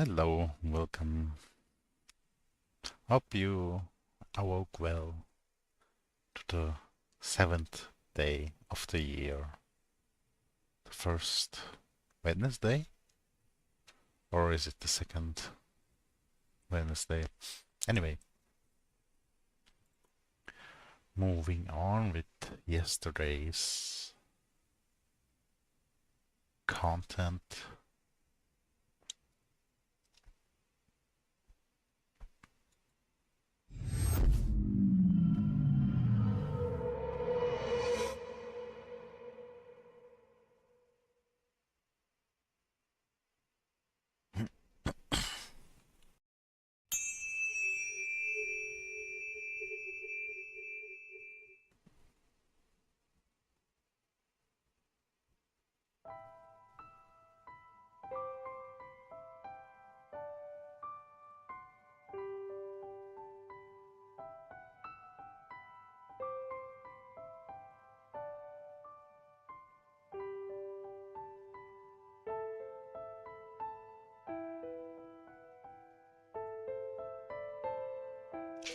Hello, welcome. Hope you awoke well to the 7th day of the year. The first Wednesday? Or is it the second Wednesday? Anyway, moving on with yesterday's content.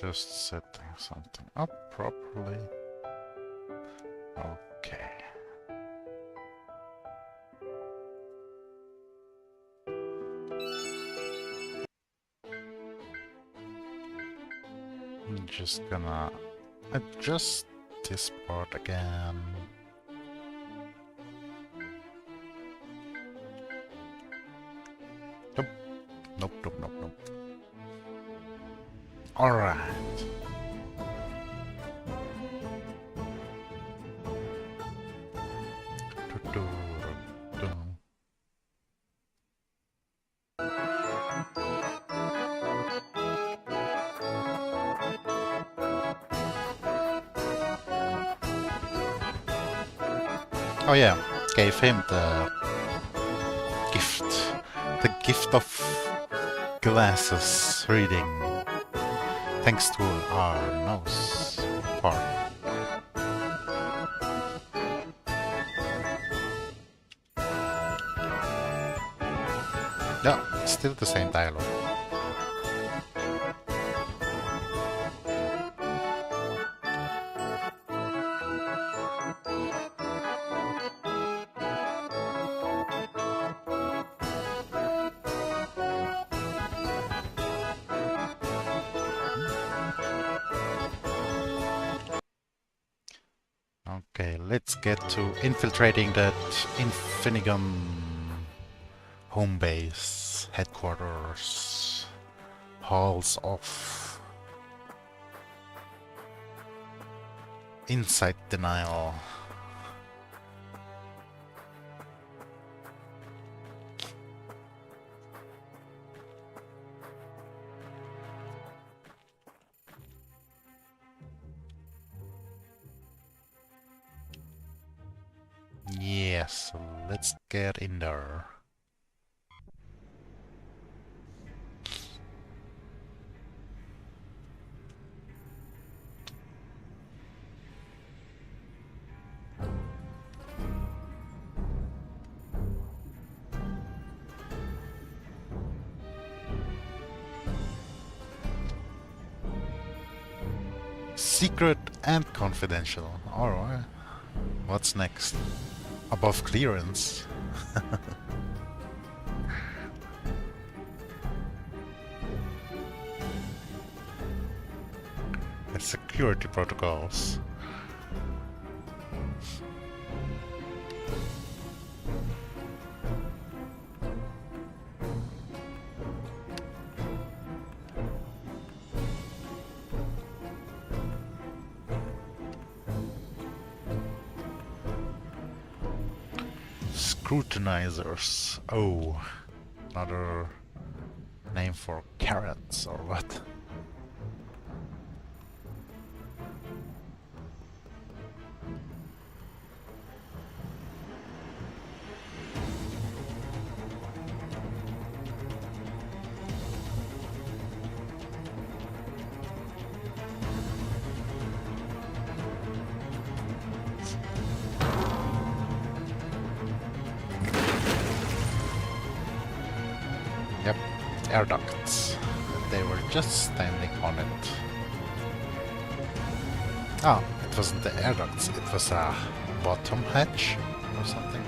Just setting something up properly. Okay. I'm just gonna adjust this part again. Nope. Alright. Oh yeah, gave him the gift of glasses reading, thanks to our nose part. Yeah, still the same dialogue. Okay, let's get to infiltrating that Infinigun home base, headquarters, halls of insight denial. Yes, let's get in there. Secret and confidential. Alright. What's next? Above clearance. And security protocols. Scrutinizers. Oh, another name for carrots or what? Yep, air ducts. They were just standing on it. Oh, it wasn't the air ducts, it was a bottom hatch or something.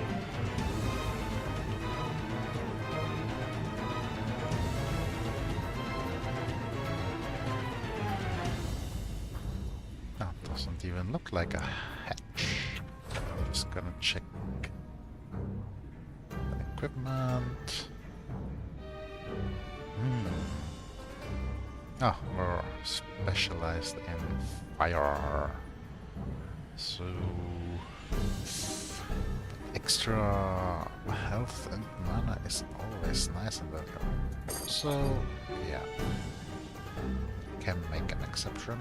That doesn't even look like a hatch. I'm just gonna check the equipment. Oh, we're specialized in fire. So extra health and mana is always nice in that game. So yeah, can make an exception.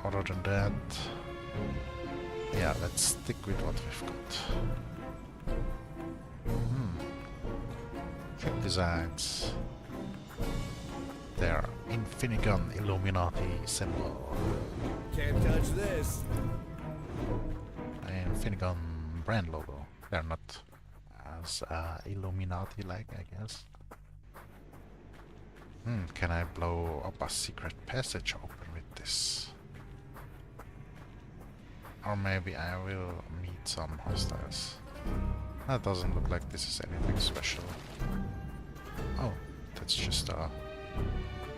Other than that, yeah, let's stick with what we've got. Ship designs. Their Infinigun Illuminati symbol. Can't touch this. Infinigun brand logo. They're not as Illuminati-like, I guess. Can I blow up a secret passage open with this? Or maybe I will meet some hostiles. That doesn't look like this is anything special. Oh, that's just a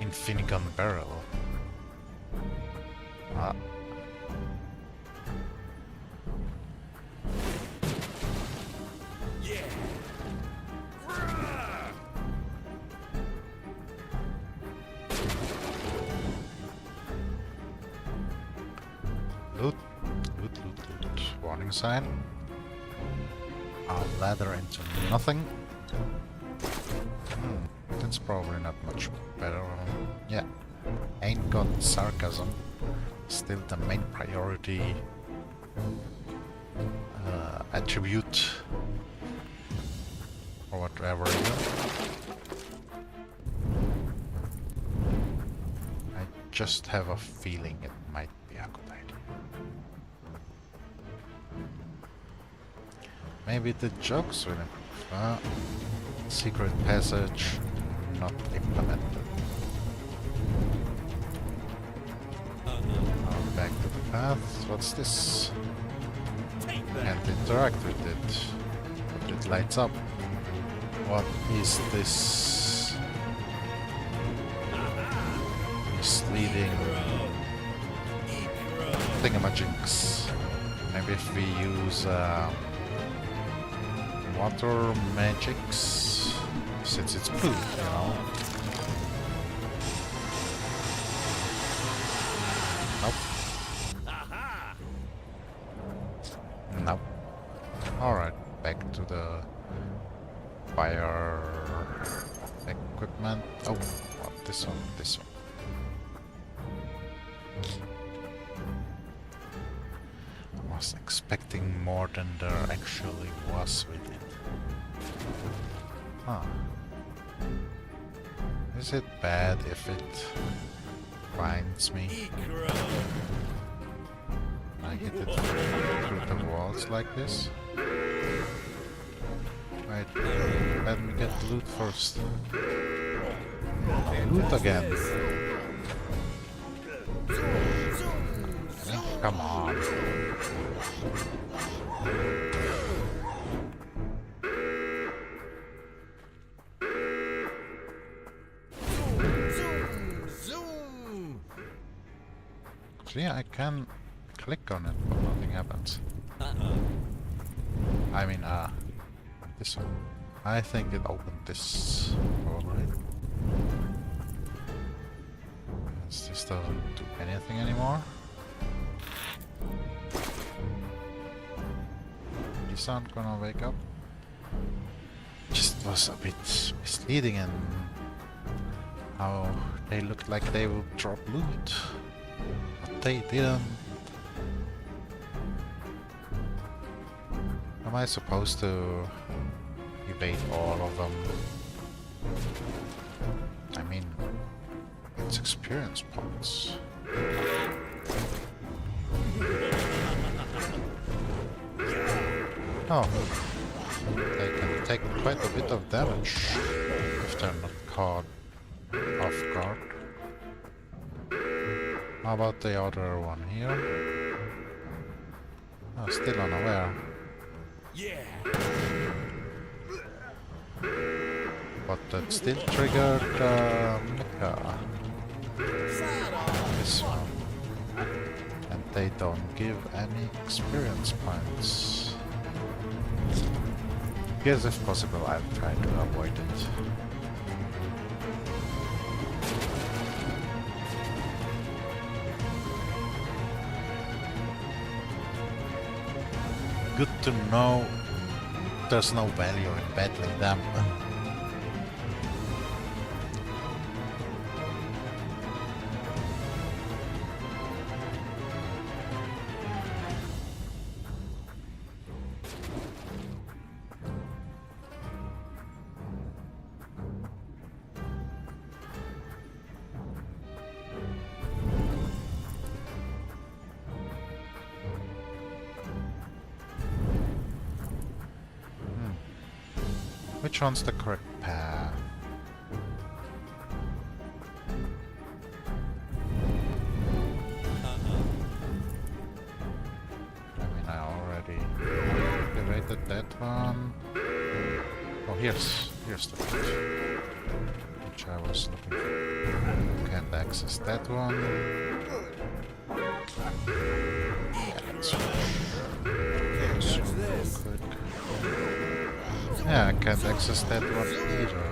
Infinigun barrel. Yeah. Loot, loot, loot, loot. Warning sign. A ladder into nothing. That's probably not much better. Yeah, ain't got sarcasm. Still the main priority attribute or whatever. I just have a feeling it might be a good idea. Maybe the jokes will improve. Secret passage not implemented. Back to the path. What's this? Can't interact with it, but it lights up. What is this? Misleading thingamajinks. Maybe if we use water magics, since it's blue, you know. Nope. Nope. Alright, back to the fire equipment. Oh, what, this one, this one. I was expecting more than there actually was with it. Huh. Is it bad if it finds me? I hit it through the walls like this? Wait, let me get the loot first. Loot again. Come on. See, I can click on it, but nothing happens. I mean, this one. I think it opened this already. This doesn't do anything anymore. These aren't gonna wake up. Just was a bit misleading in how they looked like they would drop loot. But they didn't. Am I supposed to evade all of them? I mean, it's experience points. Oh, they can take quite a bit of damage. if they're not caught off guard. How about the other one here? Oh, still unaware. Yeah. But that still triggered Mecha. This one. And they don't give any experience points. Yes, if possible, I'll try to avoid it. Good to know there's no value in battling them. Which one's the correct path? I mean, I already activated that one. Oh, here's the one which I was looking for. Can't access that one. Yeah, let's zoom real quick. Yeah, I can't access that one either.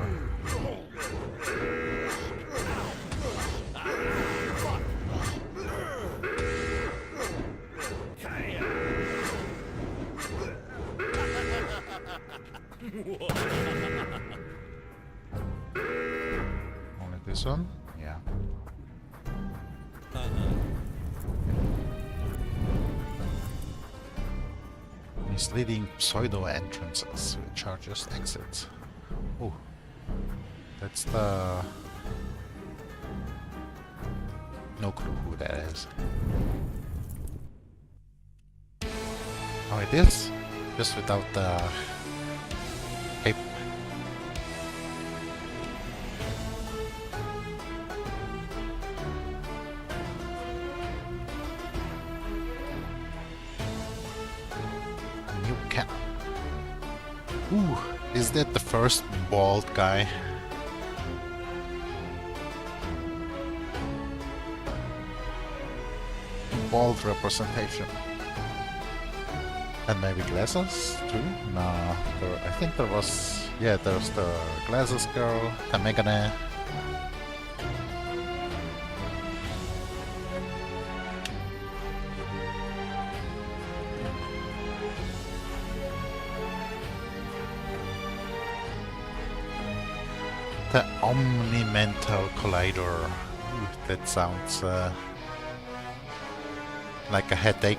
Only this one? Yeah. Misleading pseudo entrances, which are just exits. Oh, that's the... No clue who that is. Oh, it is? Just without the cape. New cannon. Ooh, is that the first bald guy? Bald representation. And maybe glasses too? No, I think there was... Yeah, there's the glasses girl, the Megane. The Omni-Mental Collider. Ooh, that sounds like a headache.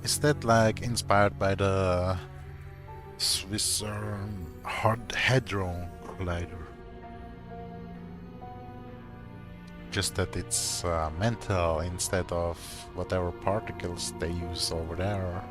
Is that like inspired by the Swiss Hadron Collider? Just that it's mental instead of whatever particles they use over there.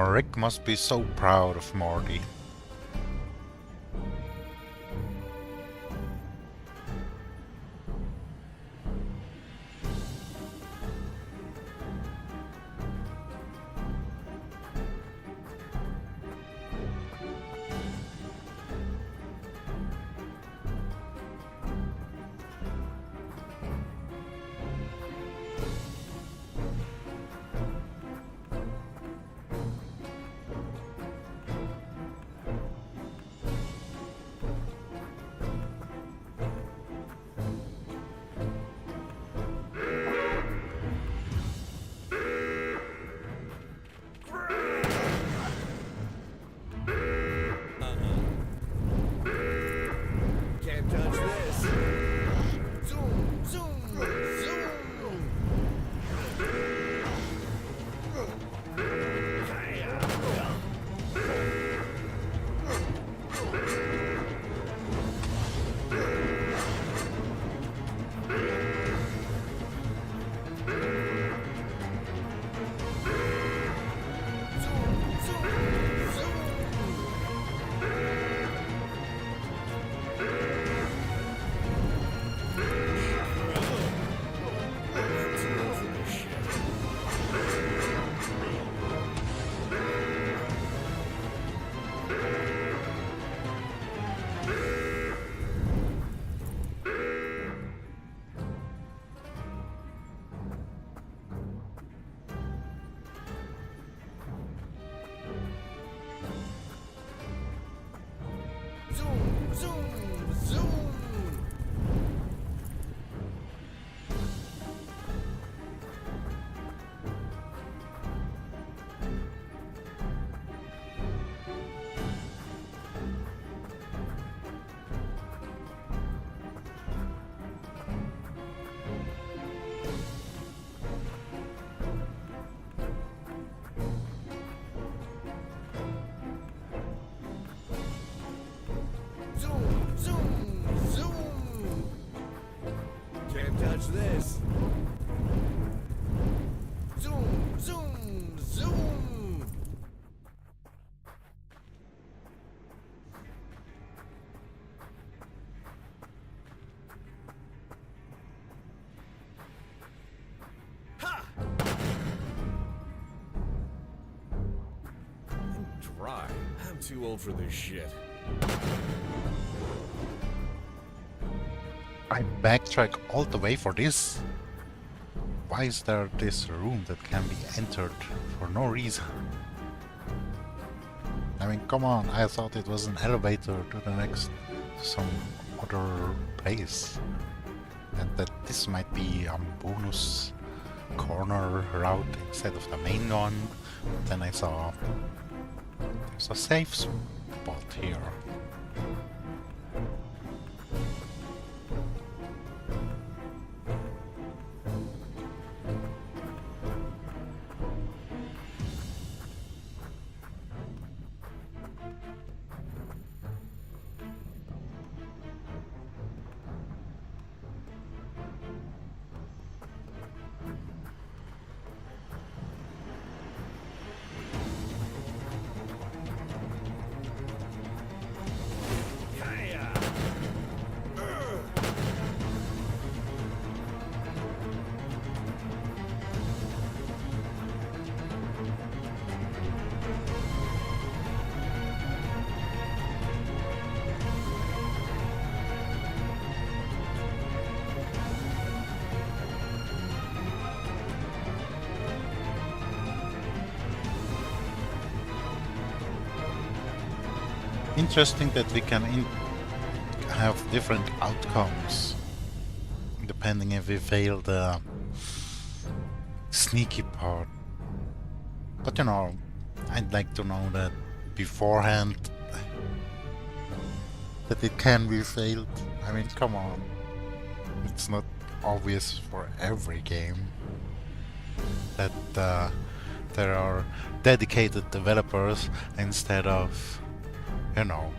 Rick must be so proud of Morty. Too old for this shit. I backtrack all the way for this? Why is there this room that can be entered for no reason? I mean, come on, I thought it was an elevator to the next, some other place. And that this might be a bonus corner route instead of the main one. But then I saw there's a safe spot here. Interesting that we can have different outcomes depending if we fail the sneaky part. But you know, I'd like to know that beforehand that it can be failed. I mean, come on. It's not obvious for every game that there are dedicated developers instead of you know.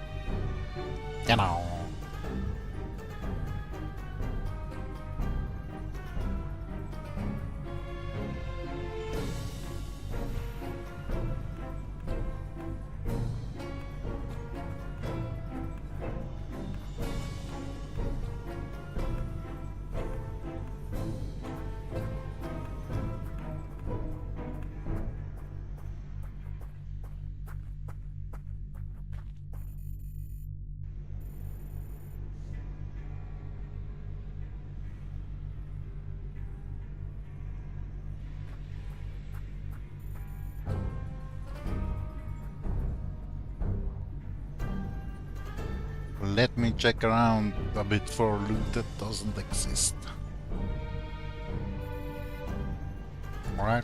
Let me check around a bit for loot that doesn't exist. Alright.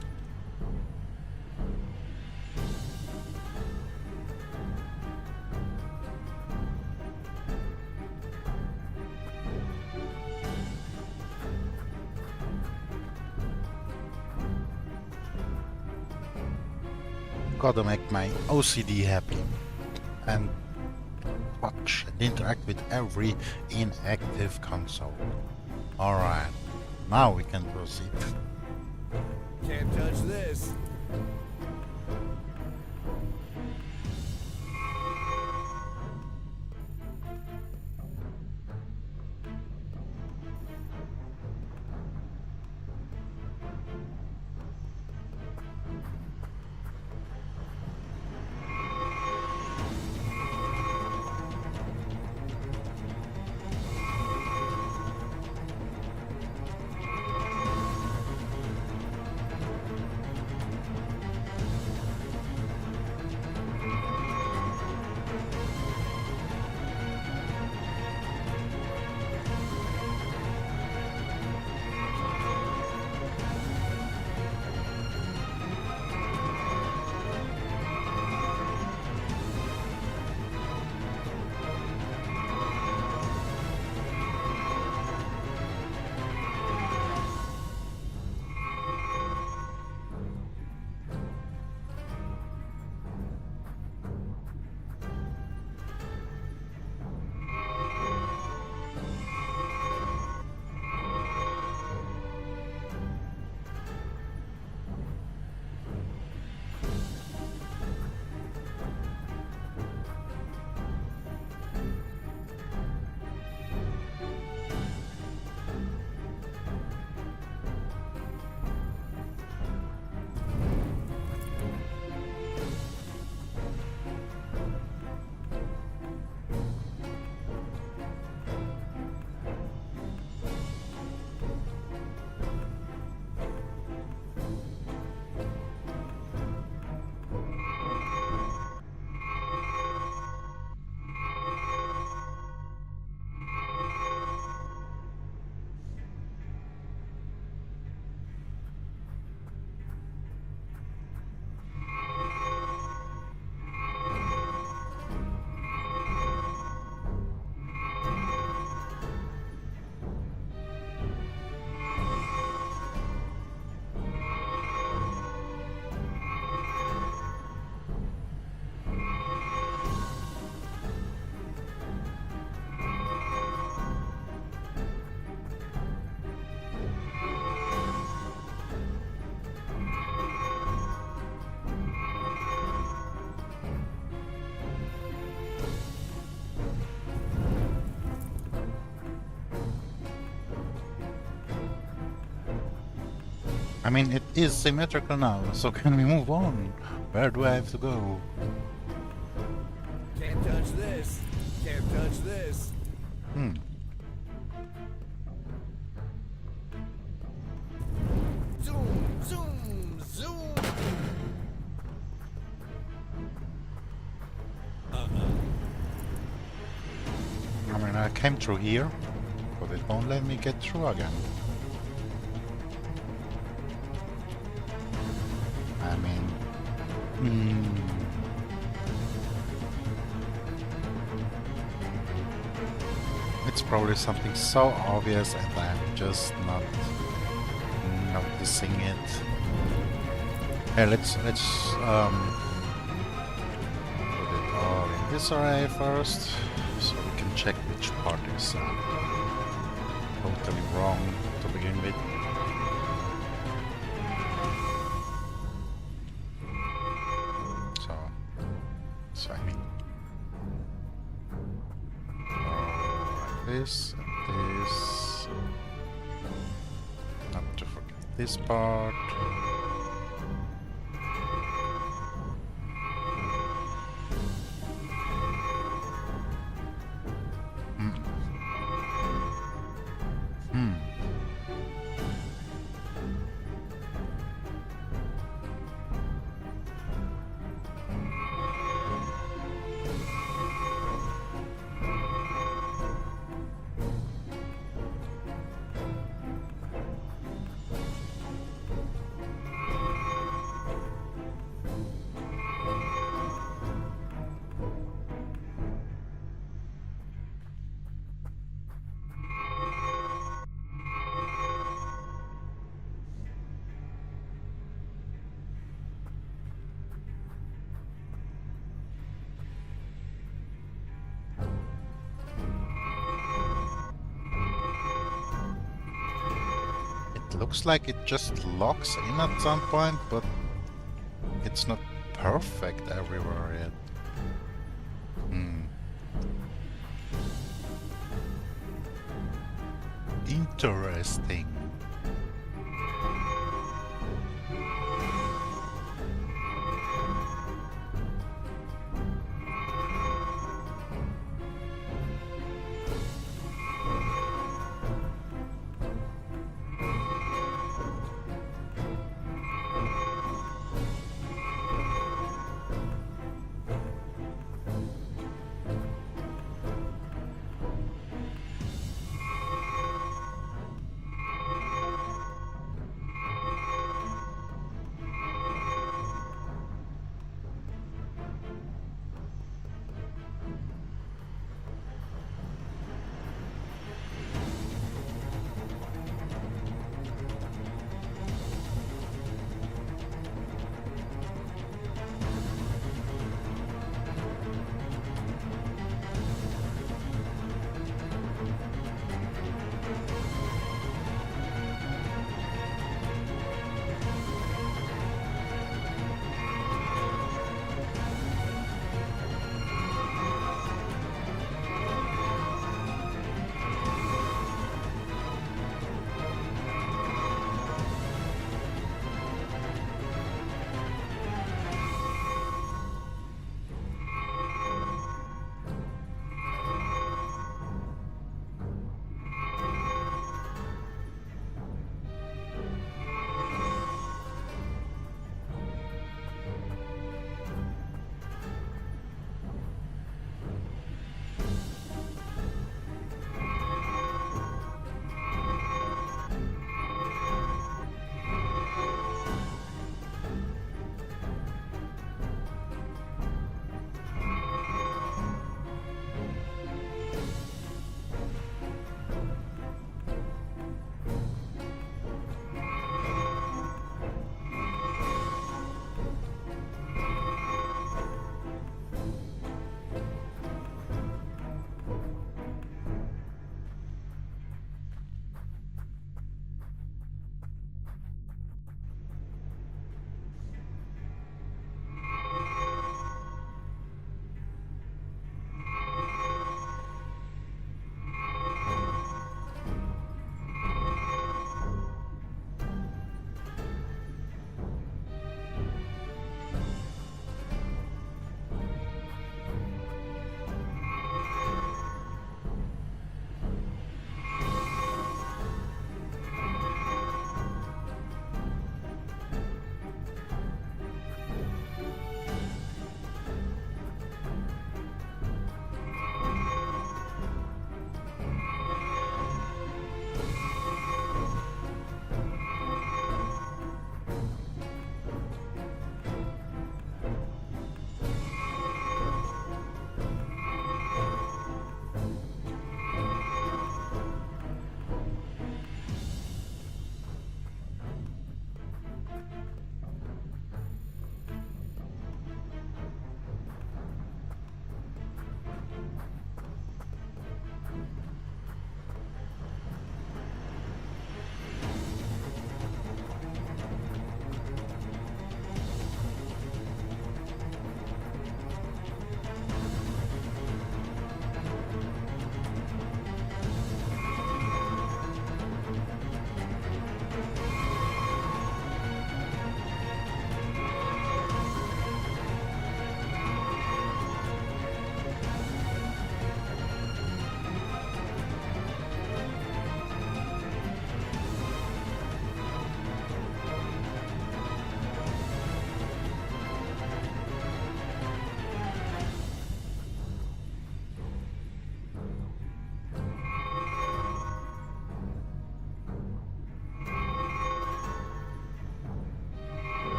Gotta make my OCD happy and watch and interact with every inactive console. Alright, now we can proceed. Can't touch this. I mean, it is symmetrical now, so can we move on? Where do I have to go? Can't touch this. Can't touch this. Hmm. Zoom, zoom, zoom. I mean, I came through here, but it won't let me get through again. I mean... It's probably something so obvious and I'm just not noticing it. Here, let's put it all in this array first, so we can check which part is totally wrong to begin with. So I mean, like this and this. Not to forget this part. Looks like it just locks in at some point, but it's not perfect everywhere yet. Interesting.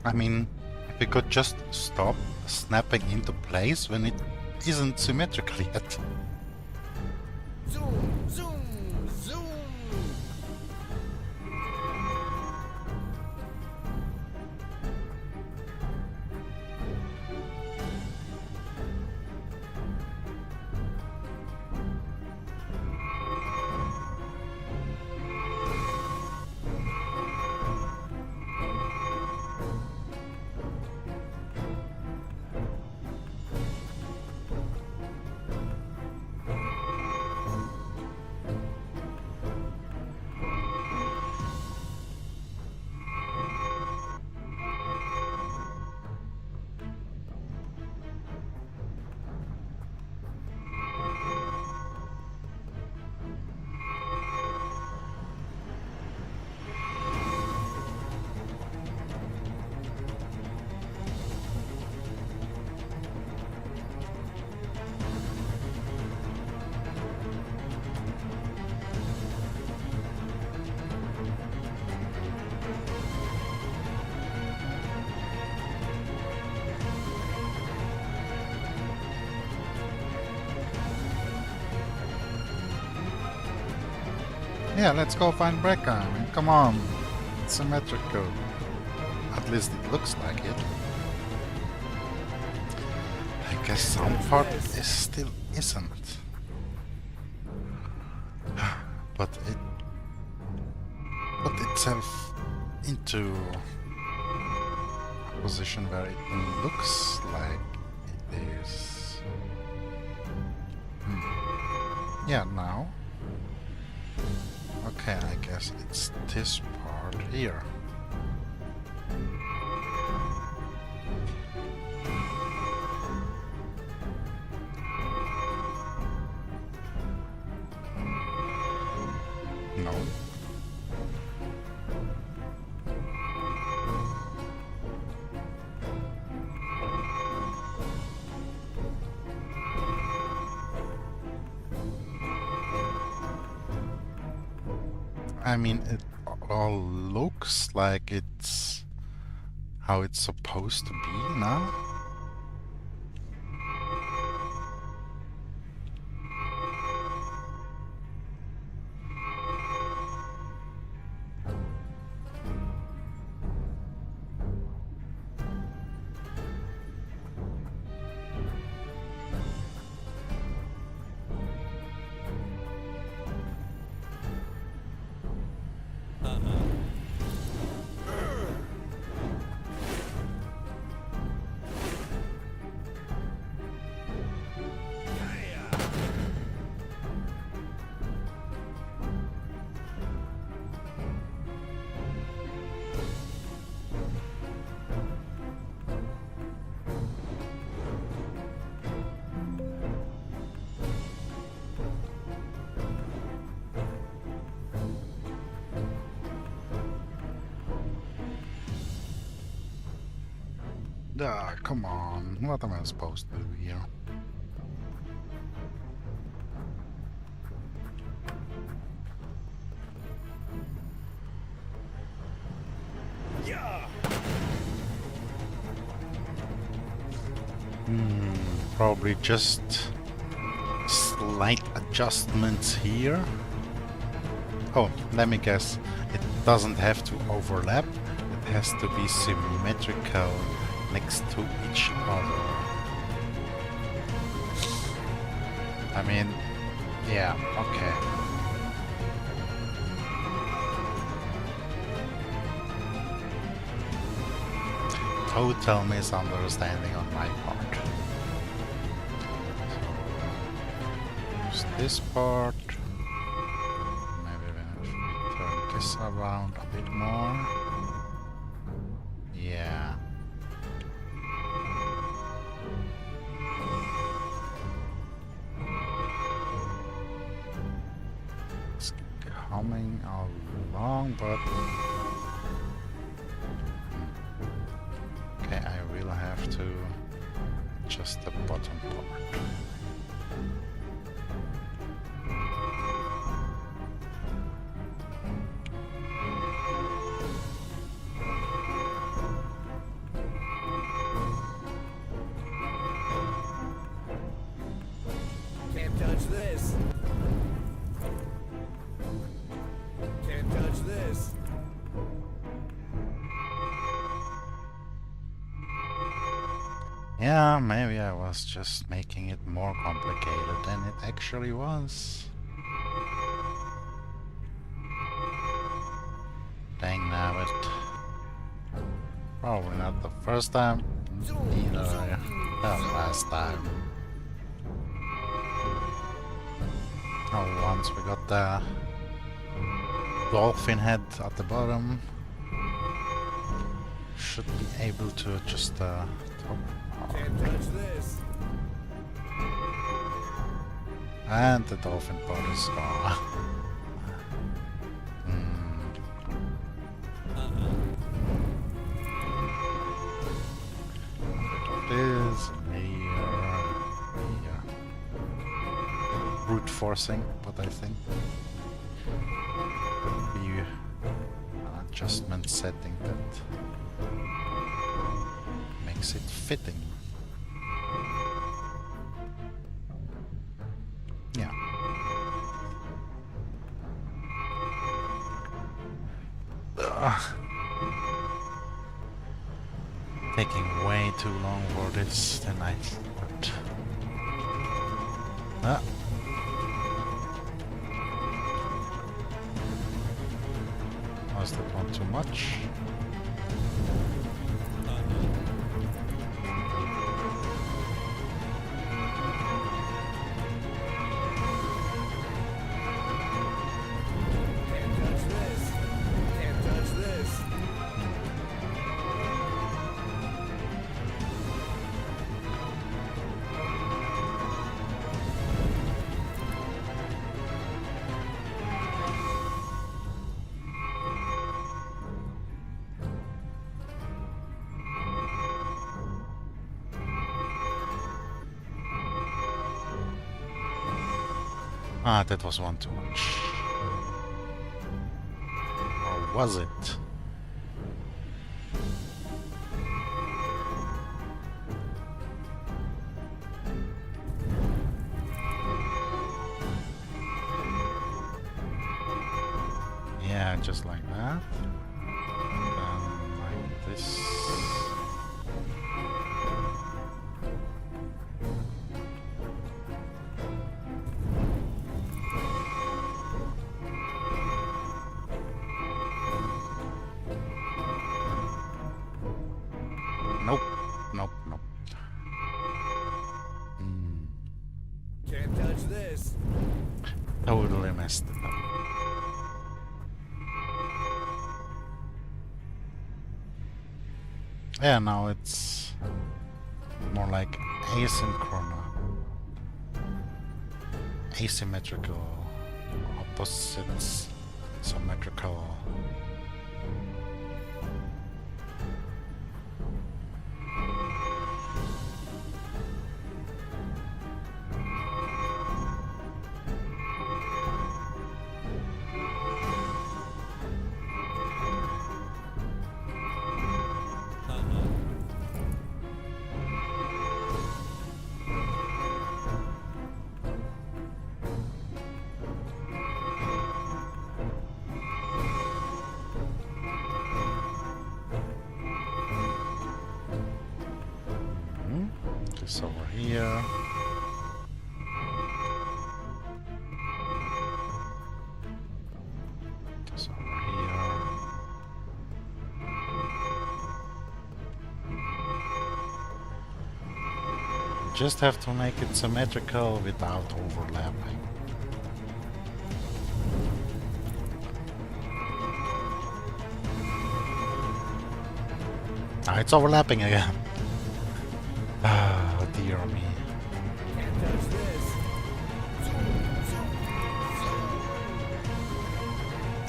I mean, if it could just stop snapping into place when it isn't symmetrical yet. Zoom, zoom, zoom. Yeah, let's go find Brekka. I mean, come on. It's symmetrical. At least it looks like it. I guess some part is still isn't. But it put itself into a position where it looks like it is. Yeah, now. Okay, I guess it's this part here. No. I mean, it all looks like it's how it's supposed to be now. Ah, come on. What am I supposed to do here? Yeah. Probably just slight adjustments here. Oh, let me guess. It doesn't have to overlap. It has to be symmetrical next to each other. I mean, yeah, okay. Total misunderstanding on my part. So, use this part. Maybe we turn this around a bit more. Yeah. It's coming along, but okay, I will have to adjust the bottom part. Yeah, maybe I was just making it more complicated than it actually was. Dang nabbit. Probably not the first time, either the last time. Oh, once we got the dolphin head at the bottom, should be able to just top. Can't touch this. And the dolphin pod is gone. This here. Brute forcing, but I think be an adjustment setting that makes it fitting. Yeah. Taking way too long for this than I thought. Ah. Was that one too much? Can't touch this. Can't touch this. Ah, that was one too much. Or was it? Yeah, just like that. Then like this. Nope, nope, nope. Can't touch this. Totally messed it up. Yeah, now it's more like asymmetrical, opposites, symmetrical. This over here. This over here. Just have to make it symmetrical without overlapping. Ah, it's overlapping again. Ah, dear me. Can't touch this.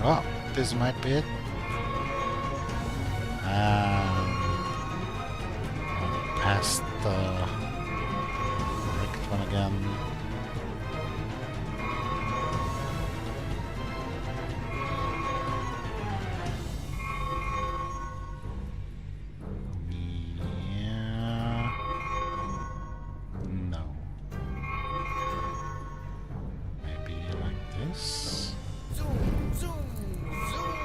Oh, this might be it. And past the correct one again. Yeah. No. Maybe like this. Zoom, zoom, zoom.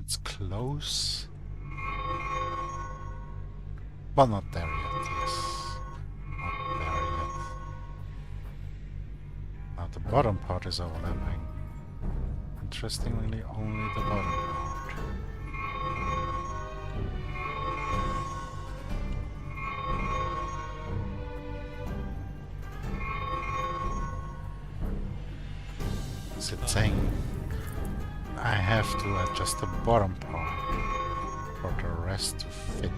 It's close. But not there yet, yes. Not there yet. Now the bottom part is overlapping. Interestingly, only the bottom part. Is it saying I have to adjust the bottom part for the rest to fit?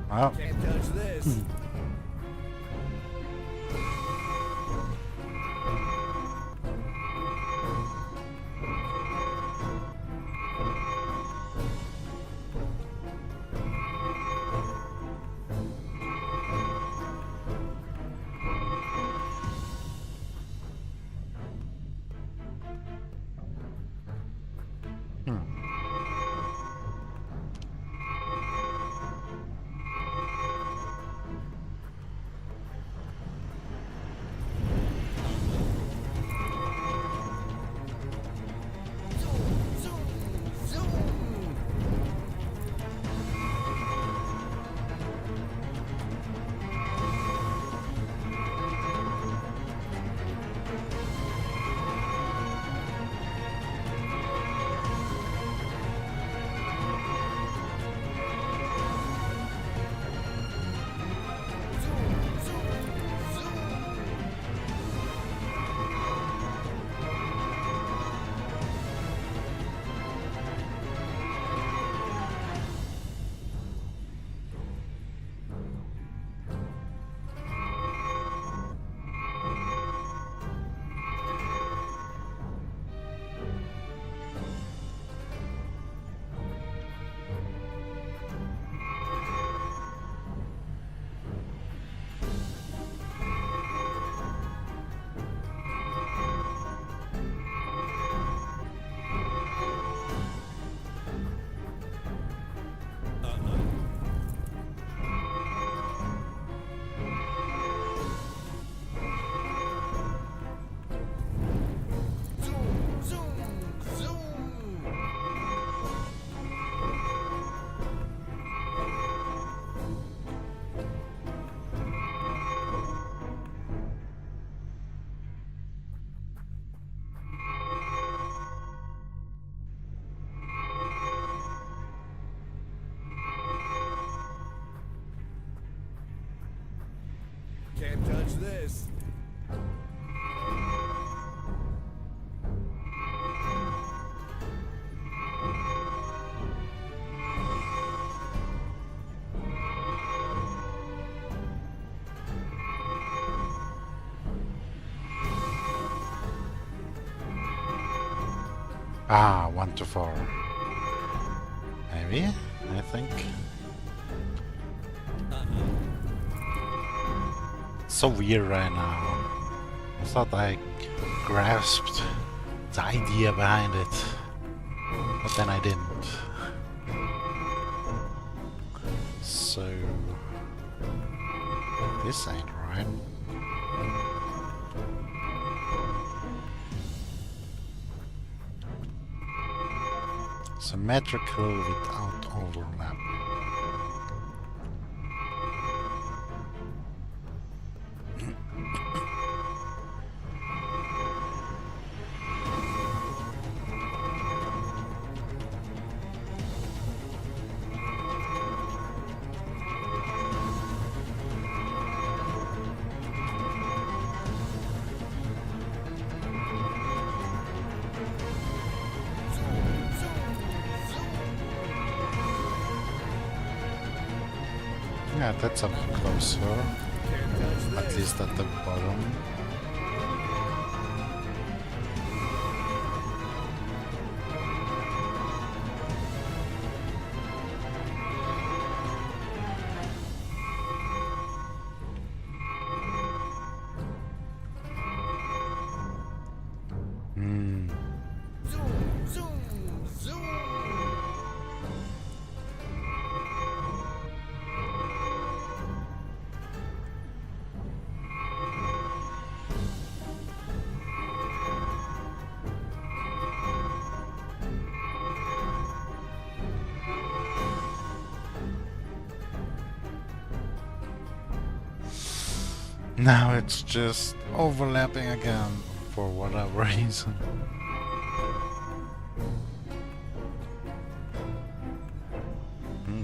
Well, Can't touch this. Can't touch this. Ah, 1 to 4. Maybe, I think. So weird right now. I thought I grasped the idea behind it, but then I didn't. So this ain't right. Symmetrical without overlap. Yeah, that's up closer. At least at the bottom. Now it's just overlapping again for whatever reason. Hmm.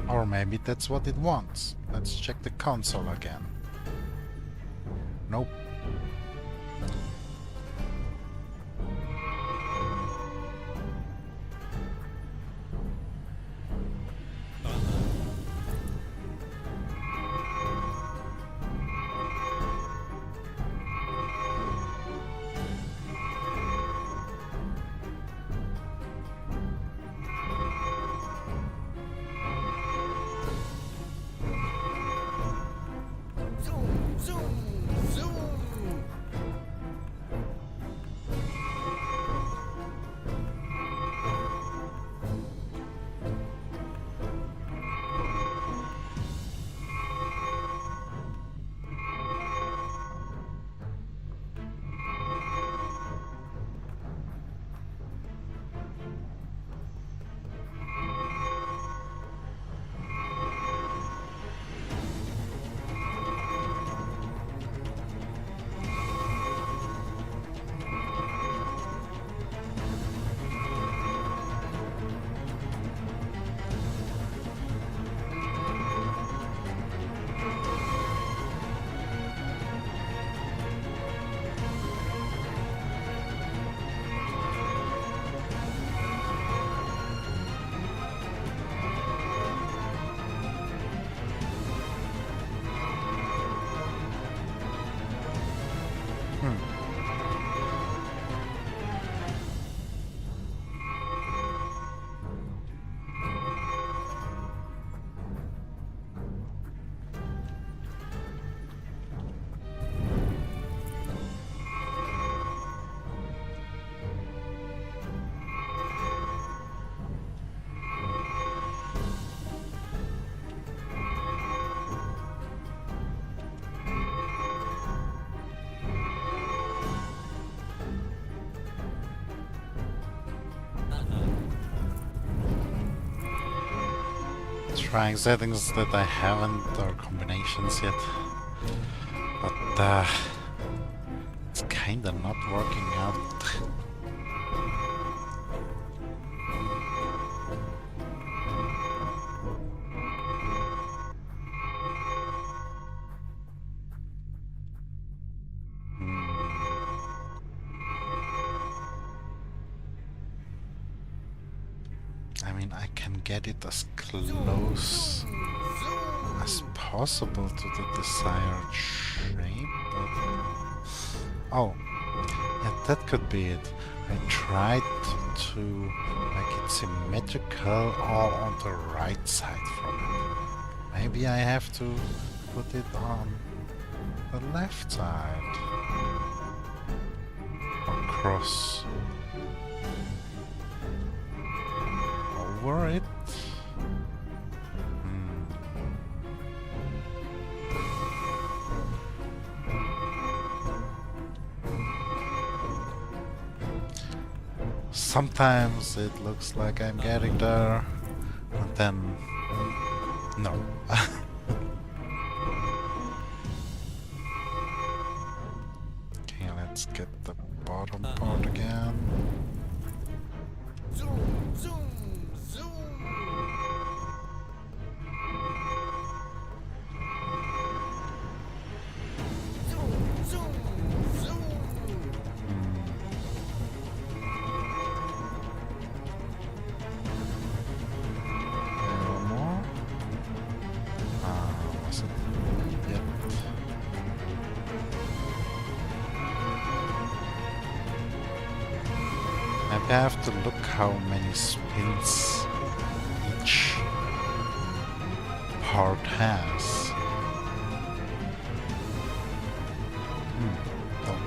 Or maybe that's what it wants. Let's check the console again. Nope. Zoom, zoom, zoom. Trying settings that I haven't or combinations yet, but it's kinda not working out. I mean, I can get it as close as possible to the desired shape, but... Oh, yeah, that could be it. I tried to make it symmetrical all on the right side from it. Maybe I have to put it on the left side. Across. Over it. Sometimes it looks like I'm getting there, and then no. Okay, let's get the bottom part again. Zoom, zoom, zoom. Zoom, zoom, zoom. No more. Was it? Yep. Maybe I have to look how many spins each part has. Oh.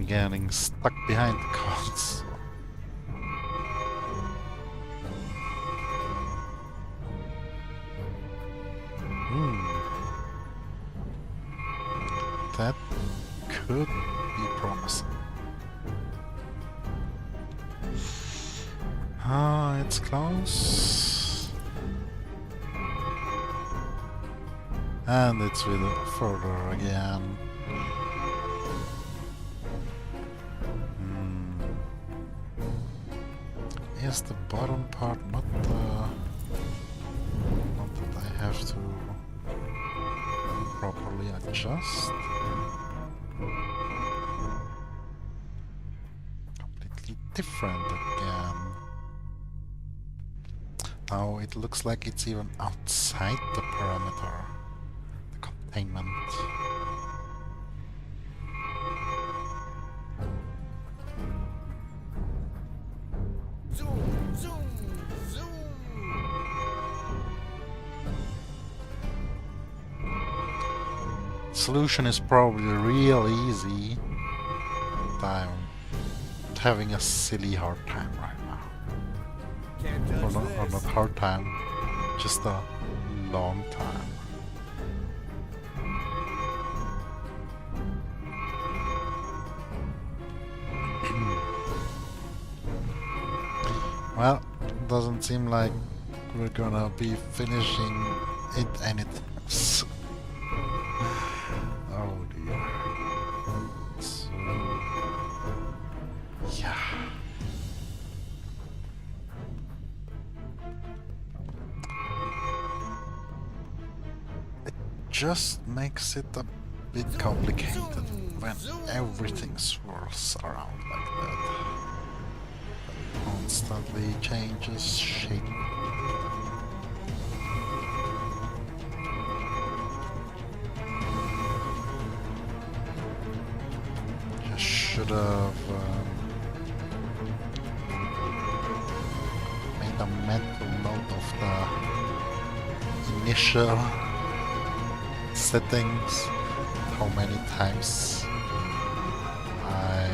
getting stuck behind the console. That could be promising. Ah, it's close. And it's with further again. Is the bottom part not that I have to properly adjust? Completely different again. Now it looks like it's even outside the parameter, the containment. Zoom, zoom, zoom. Solution is probably real easy, but I'm having a silly hard time right now. Can't Or touch not this. hard time, just a long time. Well, doesn't seem like we're gonna be finishing it anytime soon. Oh dear. So, yeah. It just makes it a bit complicated when everything swirls around like that. Constantly changes shape. Just should have made a mental note of the initial settings, how many times I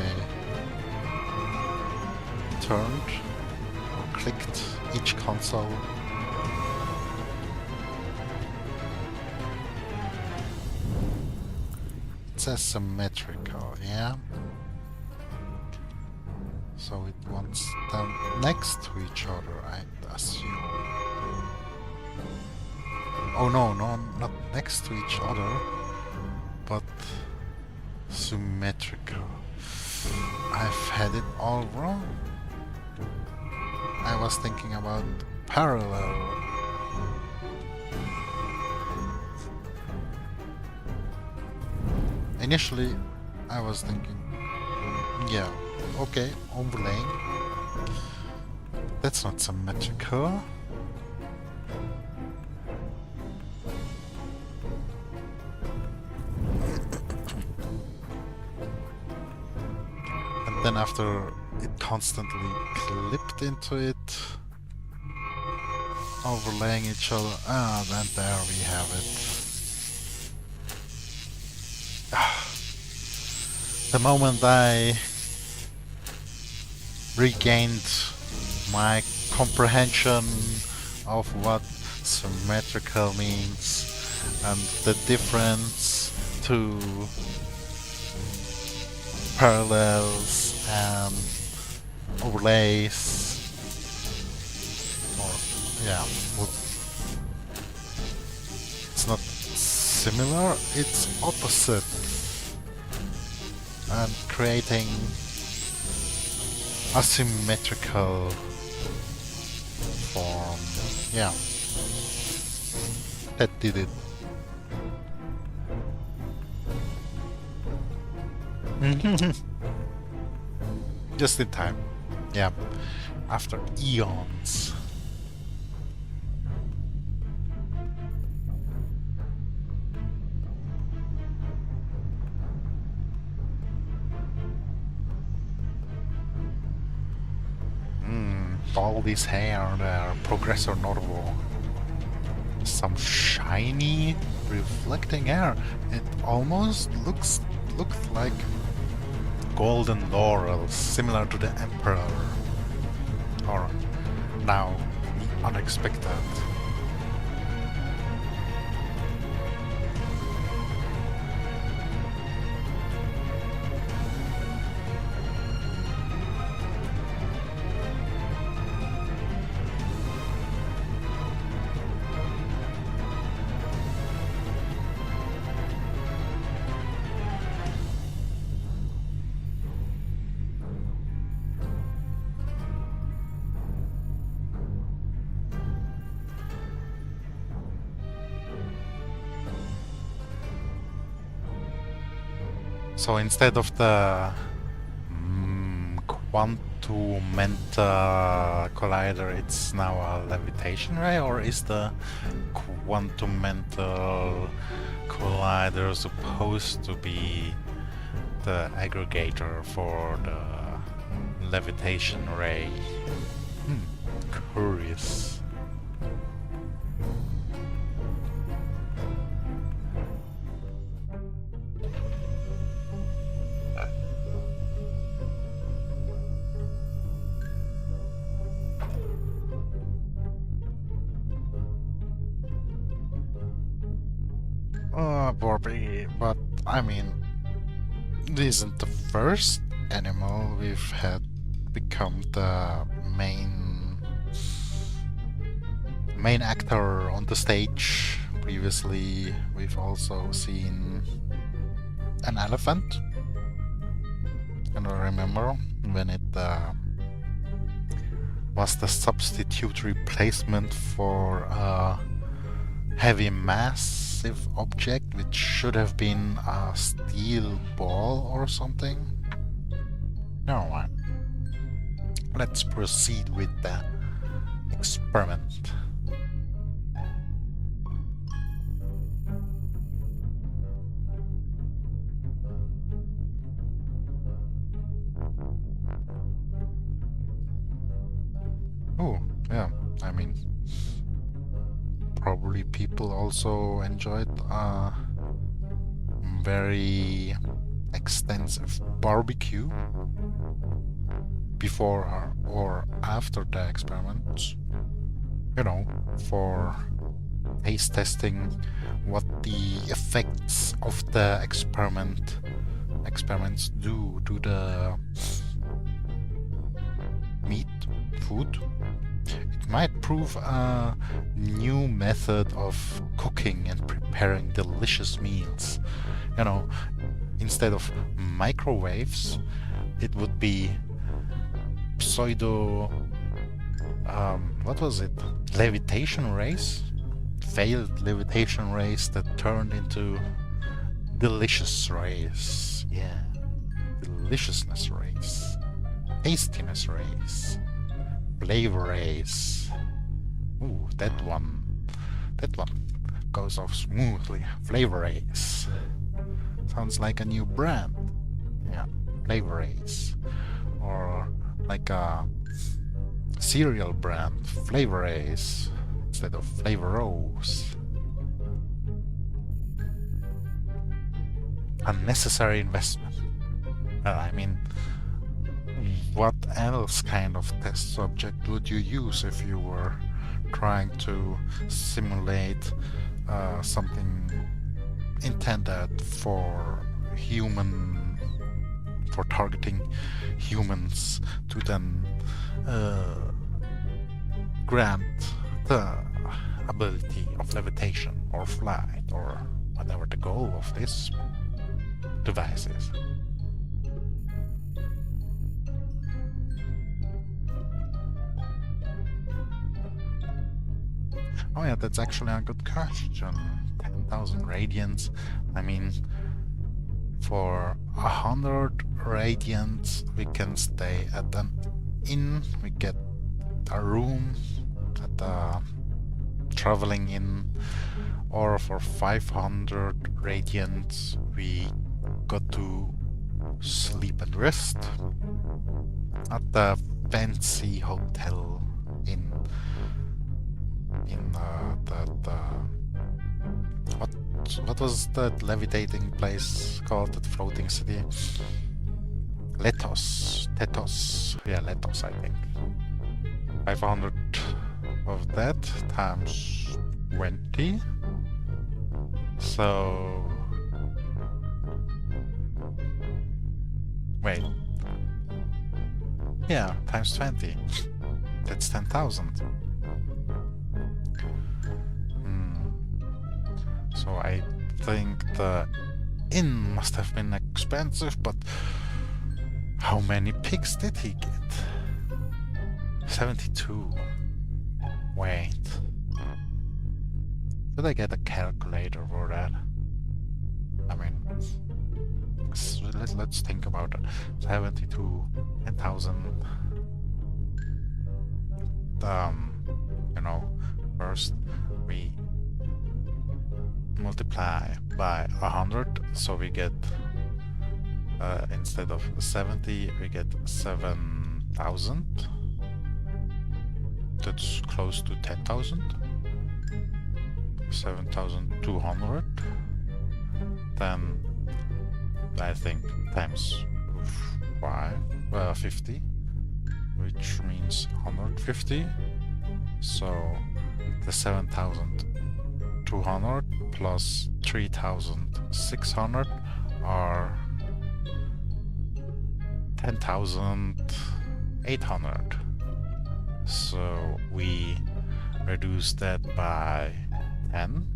turned or clicked each console. It says symmetrical, yeah? So it wants them next to each other, I'd assume. Oh no, not next to each other, but symmetrical. I've had it all wrong. I was thinking about parallel. Initially, I was thinking, yeah, okay, overlaying. That's not symmetrical. And then after it constantly clipped into it, overlaying each other, then there we have it. The moment I regained my comprehension of what symmetrical means and the difference to parallels and overlays, or yeah, it's not similar, it's opposite, and creating asymmetrical form. Yeah, that did it. Just in time. Yeah, after eons. Baldy's hair there, progressor notable. Some shiny, reflecting air. It almost looked like golden laurels, similar to the Emperor. Or now, the unexpected. So instead of the quantum-mental collider, it's now a levitation ray, or is the quantum-mental collider supposed to be the aggregator for the levitation ray? Curious. Barbie, but I mean, this isn't the first animal we've had become the main actor on the stage. Previously, we've also seen an elephant, and I remember when it was the substitute replacement for a heavy massive object which should have been a steel ball or something. Never mind. Let's proceed with the experiment. Oh, yeah, I mean, probably people also enjoyed a very extensive barbecue before or after the experiments, you know, for taste testing what the effects of the experiments do to the meat food. It might prove a new method of cooking and preparing delicious meals. You know, instead of microwaves, it would be pseudo what was it? Levitation rays? Failed levitation rays that turned into delicious rays. Yeah. Deliciousness rays. Tastiness rays. Flavor rays. Ooh, that one goes off smoothly. Flavor rays. Sounds like a new brand. Yeah, Flavor rays. Or like a cereal brand, Flavor rays, instead of Flavor Rose. Unnecessary investment. I mean, what else kind of test subject would you use if you were trying to simulate something intended for targeting humans to then grant the ability of levitation or flight or whatever the goal of this device is? Oh yeah, that's actually a good question. 10,000 radians. I mean, for 100 radians we can stay at an inn, we get a room at a traveling inn, or for 500 radians we got to sleep and rest at the fancy hotel in what was that levitating place called, that floating city? Tetos. Yeah, Letos, I think. 500 of that times 20. So... Wait. Yeah, times 20. That's 10,000. So I think the inn must have been expensive, but how many pigs did he get? 72. Wait. Should I get a calculator for that? I mean, let's think about it. 72, 10,000. You know, first we multiply by 100, so we get instead of 70 we get 7,000. That's close to 10,000. 7,200. Then I think times 50, which means 150. So the 7,200 plus 3,600 are 10,800. So we reduce that by 10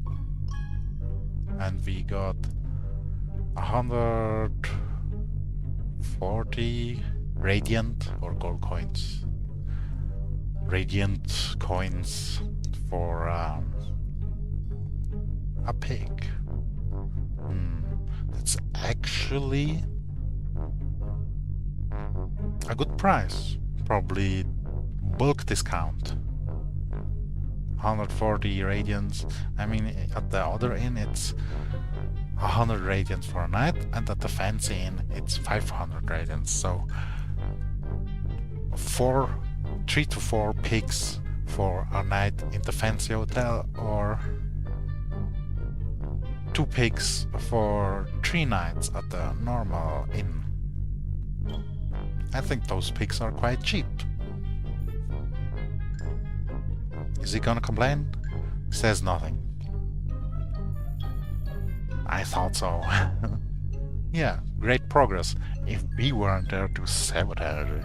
and we got 140 radiant or gold coins. Radiant coins for a pig. That's actually a good price. Probably bulk discount. 140 radiants. I mean, at the other inn it's 100 radiants for a night, and at the fancy inn it's 500 radiants. So 3 to 4 pigs for a night in the fancy hotel, or 2 pigs for 3 nights at the normal inn. I think those pigs are quite cheap. Is he gonna complain? Says nothing. I thought so. Yeah, great progress. If we weren't there to sabotage.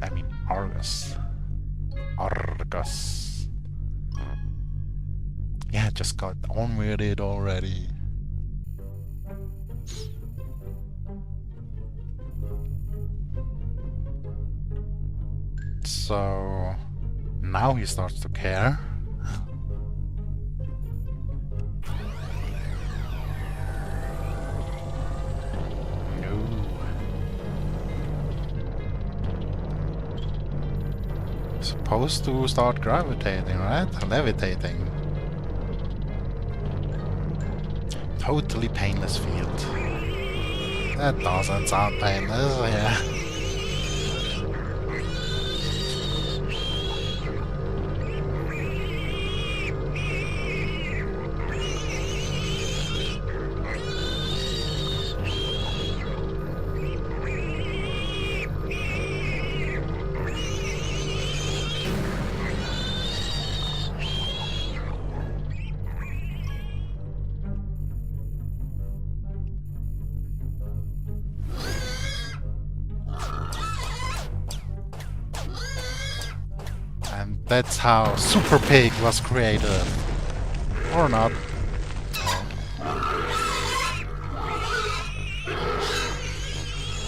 I mean, Argus. Yeah, just got on with it already. So now he starts to care. Supposed to start gravitating, right? Levitating. Totally painless field. That doesn't sound painless, yeah. That's how Super Pig was created. Or not.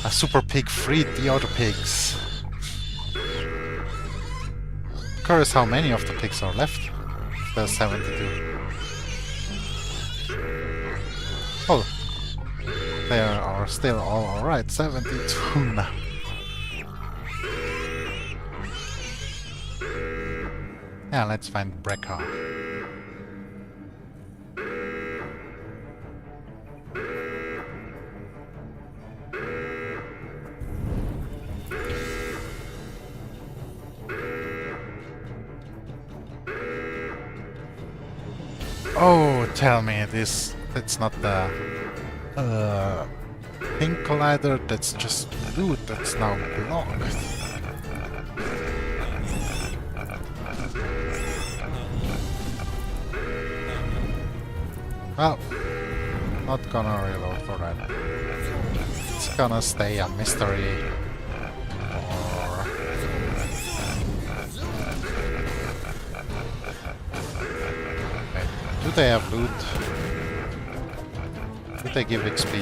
A Super Pig freed the other pigs. Curious how many of the pigs are left. There's 72. Oh. They are still all alright. 72 now. Yeah, let's find Brekka. Oh, tell me that's not the pink collider, that's just loot that's now blocked. Well, not gonna reload for that. It's gonna stay a mystery. Or... Wait, do they have loot? Do they give XP?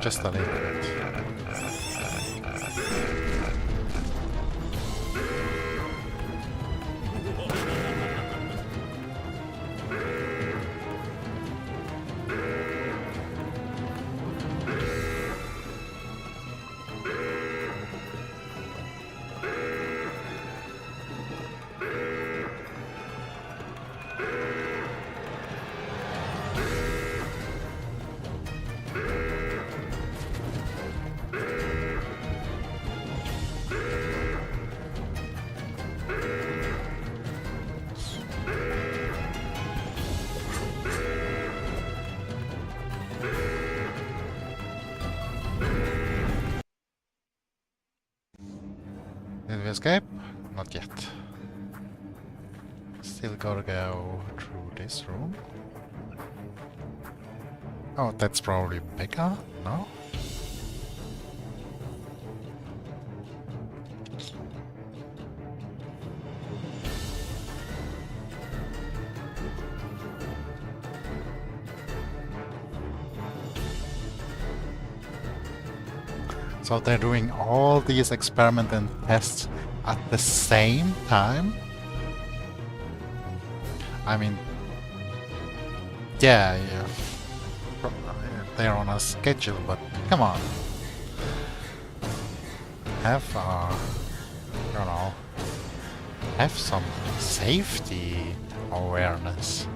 Just a little bit. Did we escape? Not yet. Still gotta go through this room. Oh, that's probably bigger? No? So they're doing all these experiments and tests at the same time? I mean, yeah, they're on a schedule, but come on. Have, you know, have some safety awareness.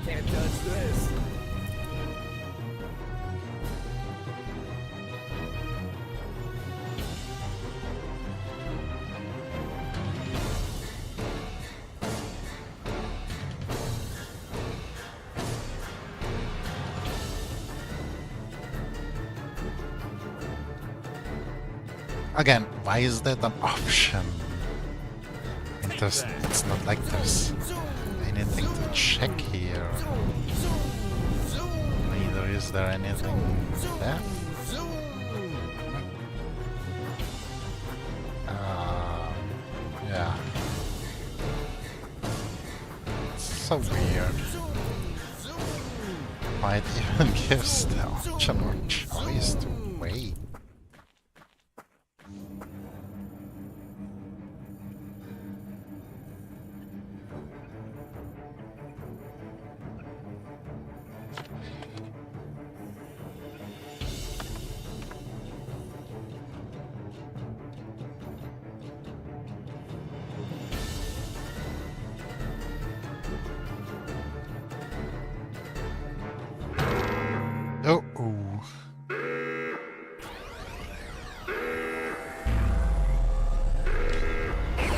Can't touch this. Again, why is that an option? It's not like there's anything to check here. Neither is there anything there. Yeah. It's so weird. Why it even gives the option or choice to wait. Oh, ooh.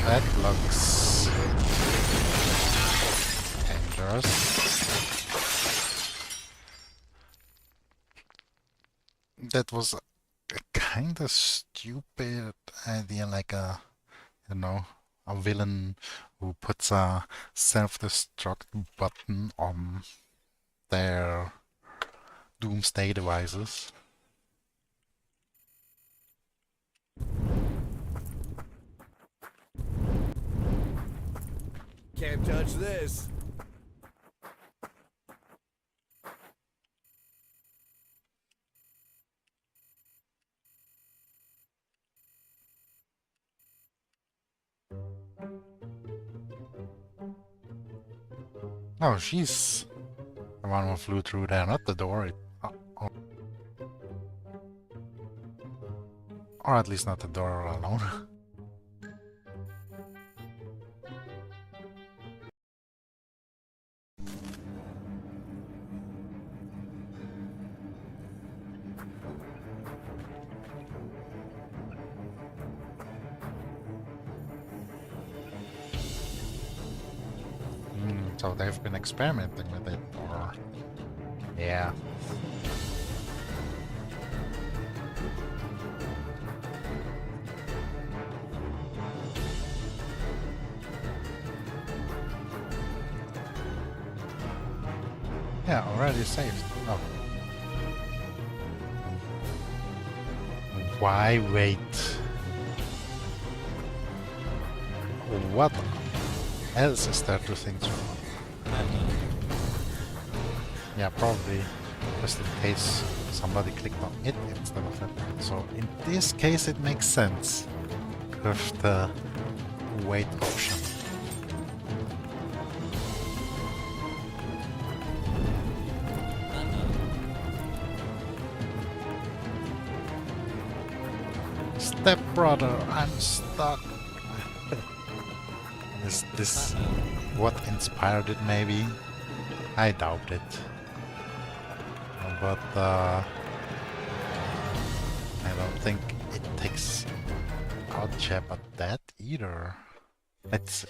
That looks dangerous. That was a kind of stupid idea, like a, you know, a villain who puts a self-destruct button on their doomsday devices. Can't touch this. Oh, she's the one who flew through there, not the door. Or, or at least not the door alone. So they've been experimenting with it, or... Yeah. Yeah, already saved. Oh. Why wait? What else is there to think through? Yeah, probably just in case somebody clicked on it instead of it. So in this case it makes sense with the wait option. Stepbrother, I'm stuck. Is this what inspired it, maybe? I doubt it. But I don't think it takes out Jeb at that either. Let's see.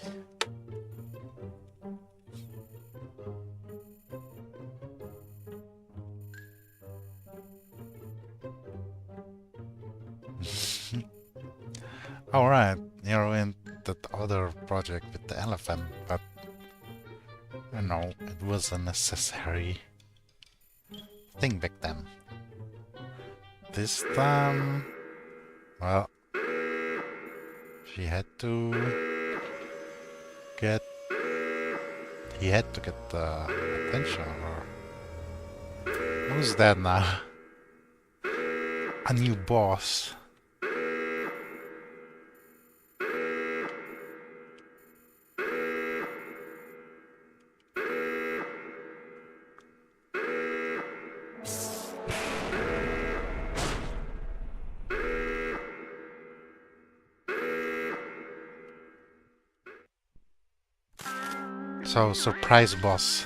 Alright, you're in that other project with the elephant, but you know, it was a necessary thing back then. This time, well, she had to get... He had to get attention of her. Who's that now? A new boss. So, surprise boss.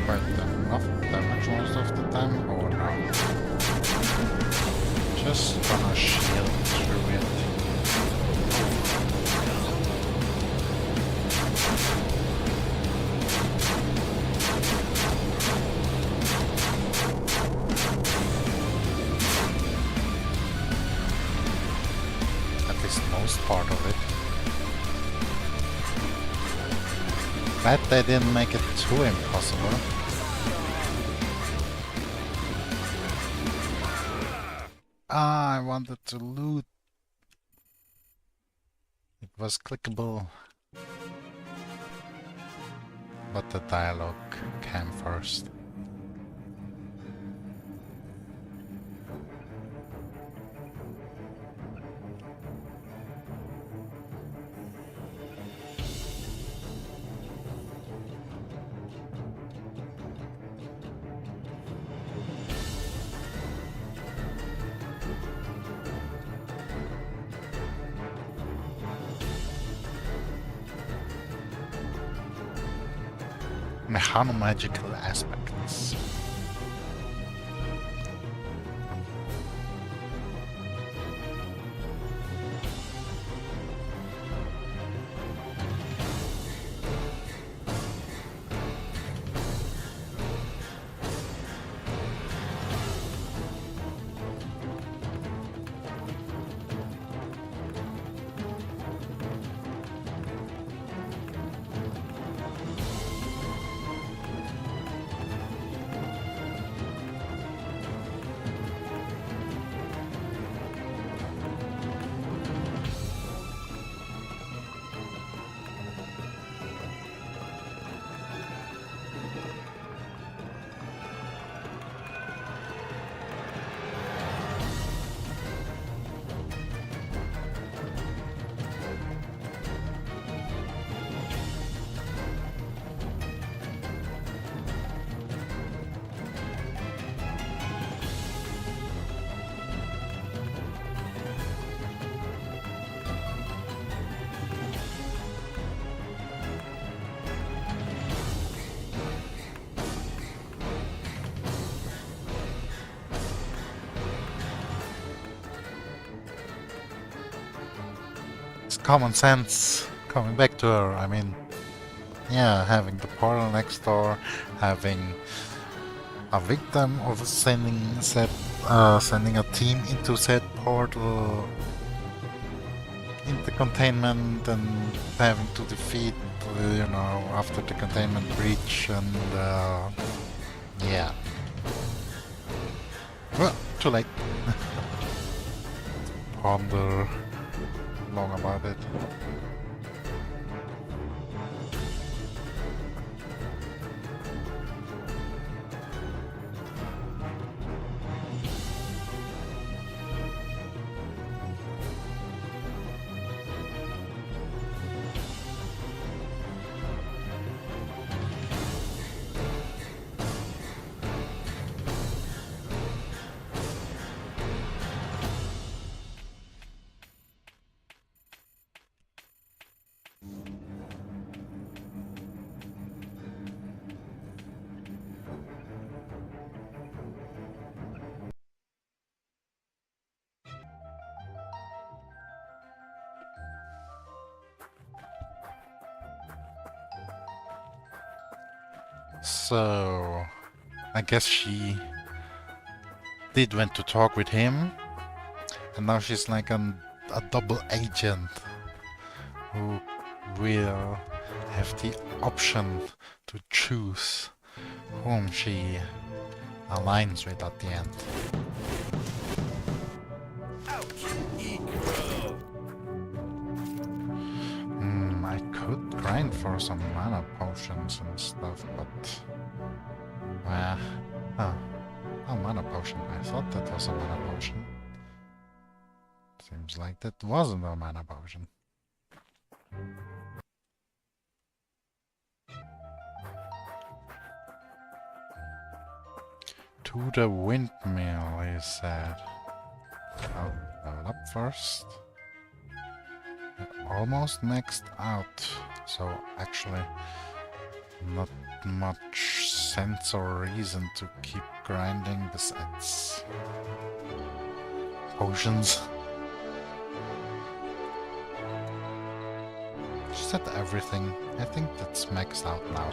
Quite enough damage most of the time, or no? Just gonna shield through it. At least most part of it. Glad they didn't make it too impossible. Ah, I wanted to loot. It was clickable. But the dialogue came first. Mechanomagical aspects. It's common sense coming back to her. I mean, yeah, having the portal next door, having a victim of sending a team into said portal, into containment, and having to defeat, you know, after the containment breach, and yeah. Well, too late. Ponder long about it. So, I guess she did went to talk with him, and now she's like a double agent who will have the option to choose whom she aligns with at the end. I could grind for some mana potions and stuff, but... oh, mana potion. I thought that was a mana potion. Seems like that wasn't a mana potion. To the windmill, he said. I'll level up first. Almost maxed out, so actually not much sense or reason to keep grinding besides potions. She said everything. I think that's maxed out now.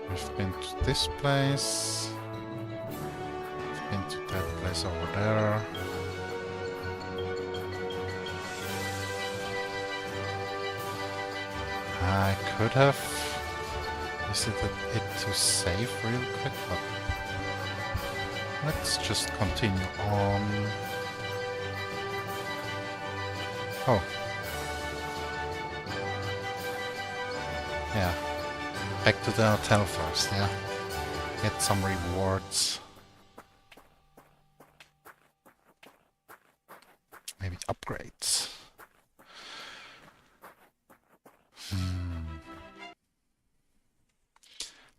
We've been to this place. We've been to that place over there. I could have visited it to save real quick, but let's just continue on. Oh. Yeah. Back to the hotel first, yeah. Get some rewards. Maybe upgrades.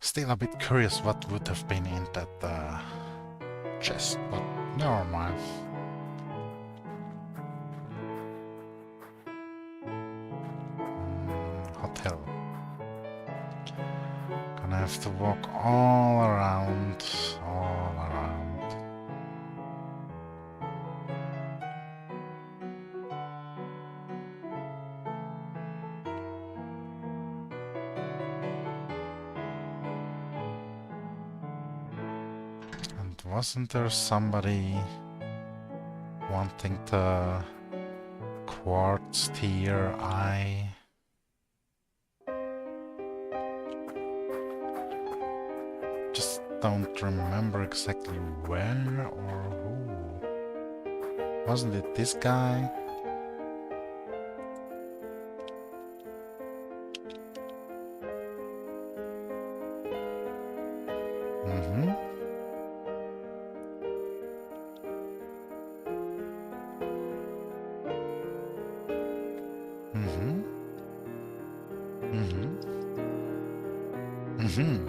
Still a bit curious what would have been in that chest, but never mind. Hotel. Gonna have to walk all around, all around. And wasn't there somebody wanting the quartz tier eye? Don't remember exactly where or who. Wasn't it this guy? Mm-hmm. Mm-hmm. Mm-hmm. Mm-hmm.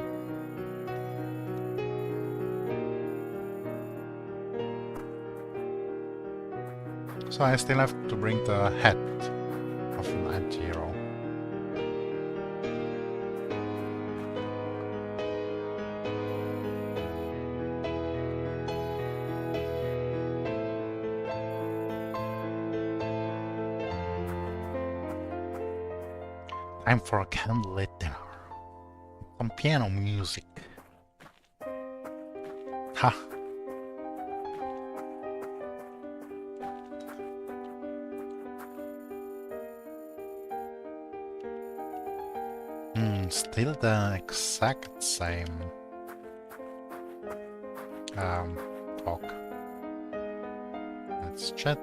So I still have to bring the hat of an anti-hero. Time for a candlelit dinner. Some piano music. Ha! Still the exact same talk. Let's chat.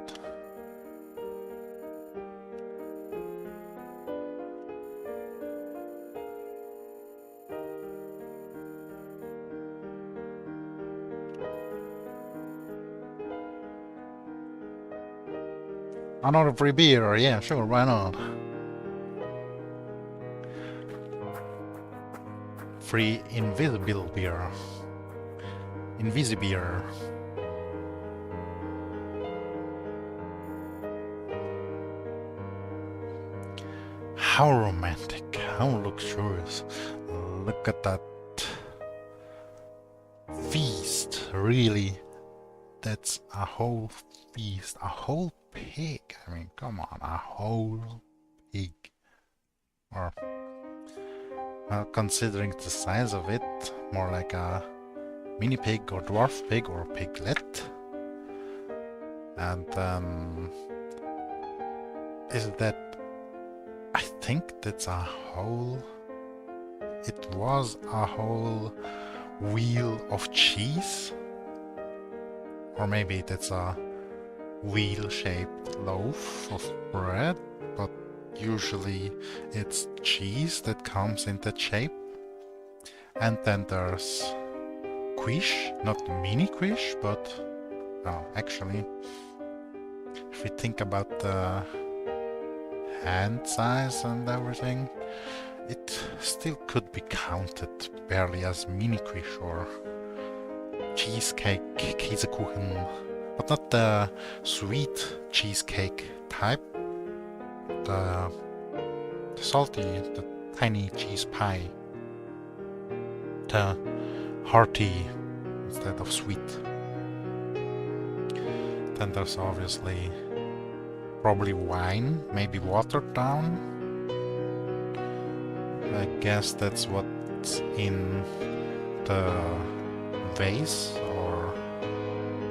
Another free beer, yeah, sure, why not? Free invisible beer. Invisibeer. How romantic, how luxurious. Look at that feast, really. That's a whole feast, a whole pig. I mean, come on, a whole pig. Or, considering the size of it, more like a mini pig or dwarf pig or piglet. And is that, I think that's a whole, it was a whole wheel of cheese. Or maybe that's a wheel-shaped loaf of bread, but usually it's cheese that comes in that shape. And then there's quiche, not mini quiche, but actually, if we think about the hand size and everything, it still could be counted barely as mini quiche or cheesecake, Käsekuchen, but not the sweet cheesecake type, the salty, the tiny cheese pie, the hearty instead of sweet. Then there's obviously probably wine, maybe watered down. I guess that's what's in the vase or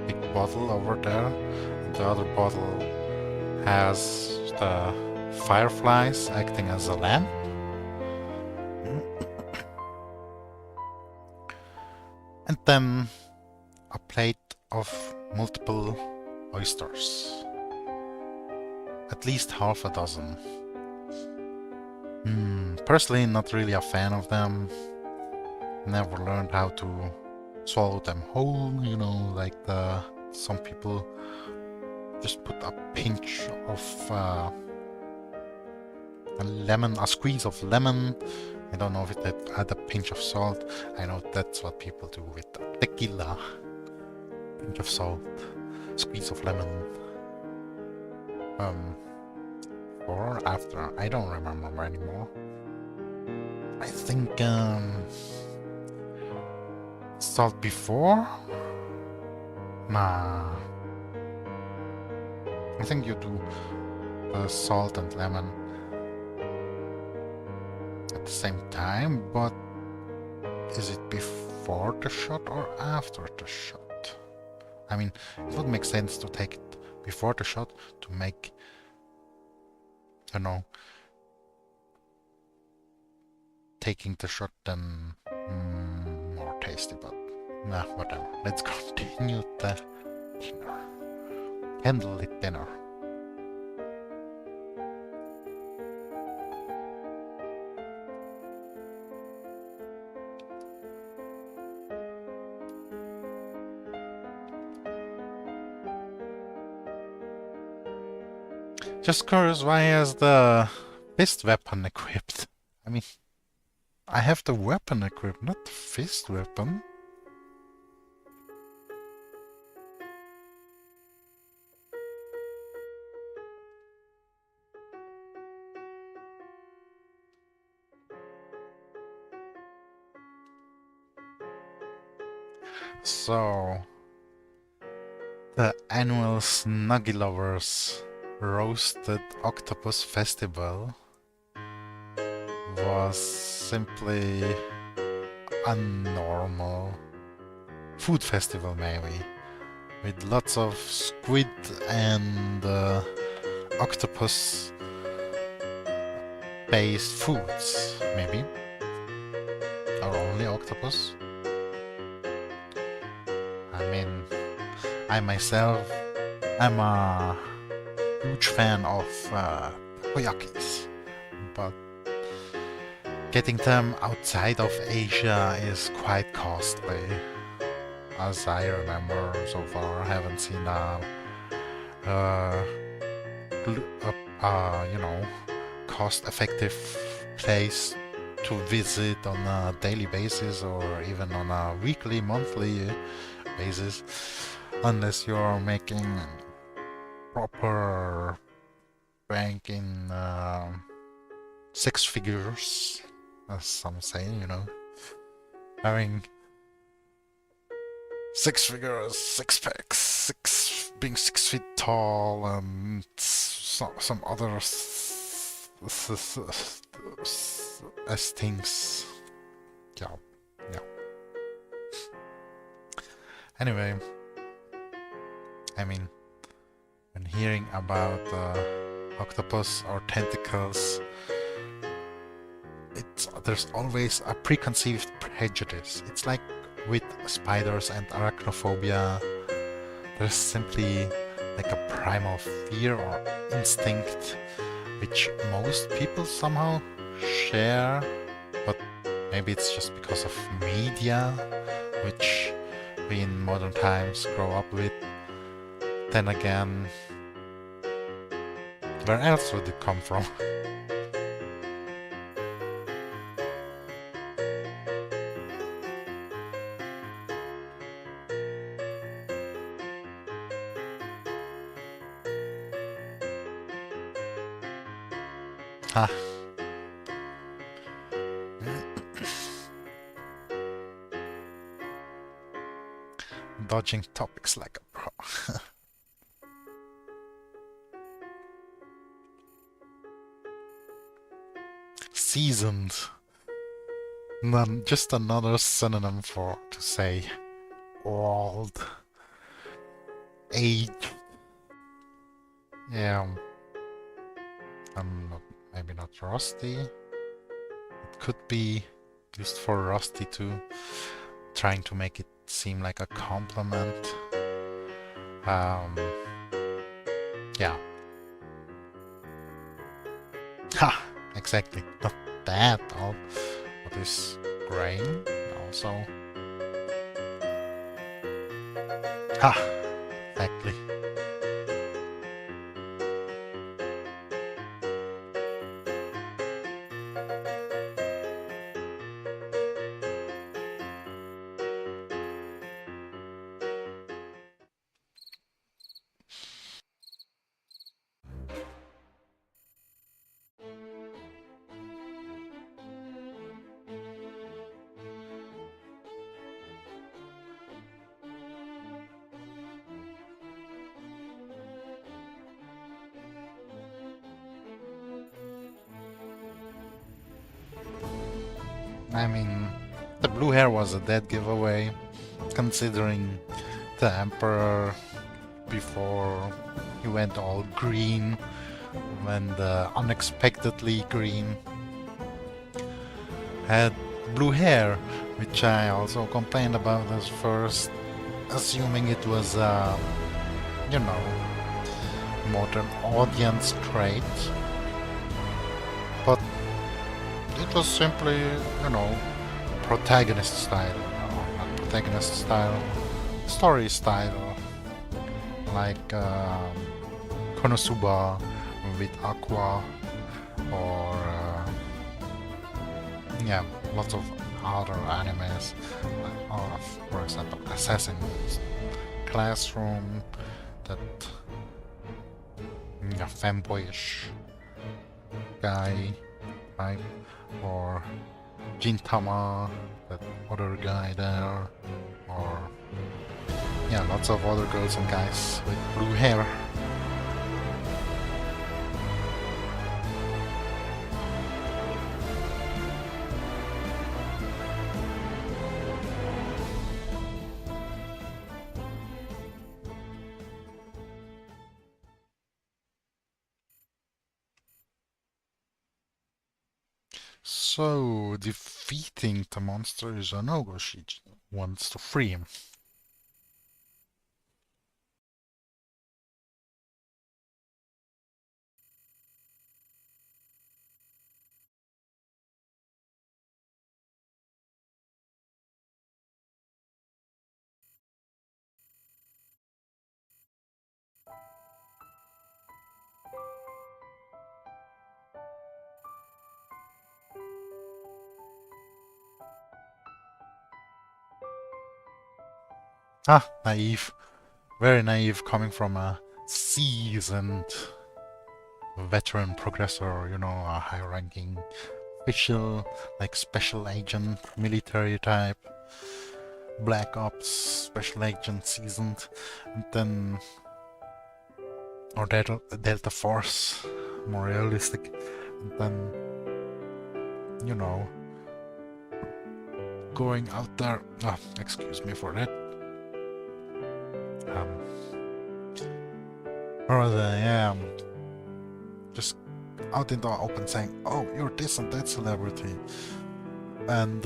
big bottle over there. The other bottle has the fireflies acting as a lamp. And then a plate of multiple oysters. At least half a dozen. Personally, not really a fan of them. Never learned how to swallow them whole, you know, like some people just put a pinch of a lemon, a squeeze of lemon. I don't know if it add a pinch of salt. I know that's what people do with tequila. Pinch of salt, squeeze of lemon. Or after, I don't remember anymore. I think salt before? Nah. I think you do the salt and lemon at the same time, but is it before the shot or after the shot? I mean, it would make sense to take it before the shot to make, you know, taking the shot then more tasty, but nah, whatever. Let's continue the dinner. Candlelit dinner. Just curious, why has the fist weapon equipped? I mean, I have the weapon equipped, not the fist weapon. So, the annual Snuggy Lovers Roasted Octopus Festival was simply a normal food festival, maybe, with lots of squid and octopus based foods, maybe, or only octopus. I mean, I myself, I'm a huge fan of takoyakis, but getting them outside of Asia is quite costly. As I remember so far, I haven't seen you know, cost-effective place to visit on a daily basis or even on a weekly, monthly basis, unless you're making proper bank in six figures, as some say, you know, having six figures, six packs, being 6 feet tall, and some other as things. Yeah, yeah. Anyway, I mean, when hearing about octopus or tentacles, there's always a preconceived prejudice. It's like with spiders and arachnophobia, there's simply like a primal fear or instinct which most people somehow share, but maybe it's just because of media which we in modern times grow up with. Then again, where else would it come from? Ha. Dodging topics like a pro. Seasoned. Just another synonym to say old. Age. Yeah. Maybe not rusty. It could be used for rusty too, trying to make it seem like a compliment. Yeah. Ha! Exactly. Not that all. What is grain? Also. Ha! Exactly. I mean, the blue hair was a dead giveaway, considering the Emperor before he went all green, and unexpectedly green, had blue hair, which I also complained about at first, assuming it was, you know, modern audience trait. But it was simply, you know, protagonist style. No, not protagonist style, story style. Like Konosuba with Aqua, or yeah, lots of other animes. Or, for example, Assassin's Classroom, that femboyish guy type, or Gintama, that other guy there, or yeah, lots of other girls and guys with blue hair. So, defeating the monster is a no-go. She wants to free him. Ah, naive. Very naive coming from a seasoned veteran progressor, you know, a high-ranking official, like special agent, military type, black ops, special agent, seasoned, and then, or Delta Force, more realistic, and then, you know, going out there, excuse me for that, or just out in the open saying, oh, you're this and that celebrity, and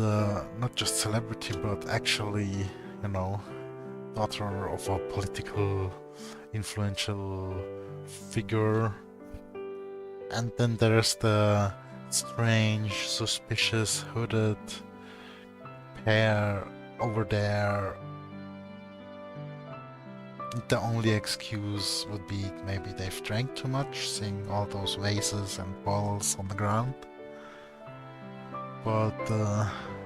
not just celebrity, but actually, you know, daughter of a political influential figure. And then there's the strange, suspicious, hooded pair over there. The only excuse would be maybe they've drank too much, seeing all those vases and bottles on the ground. But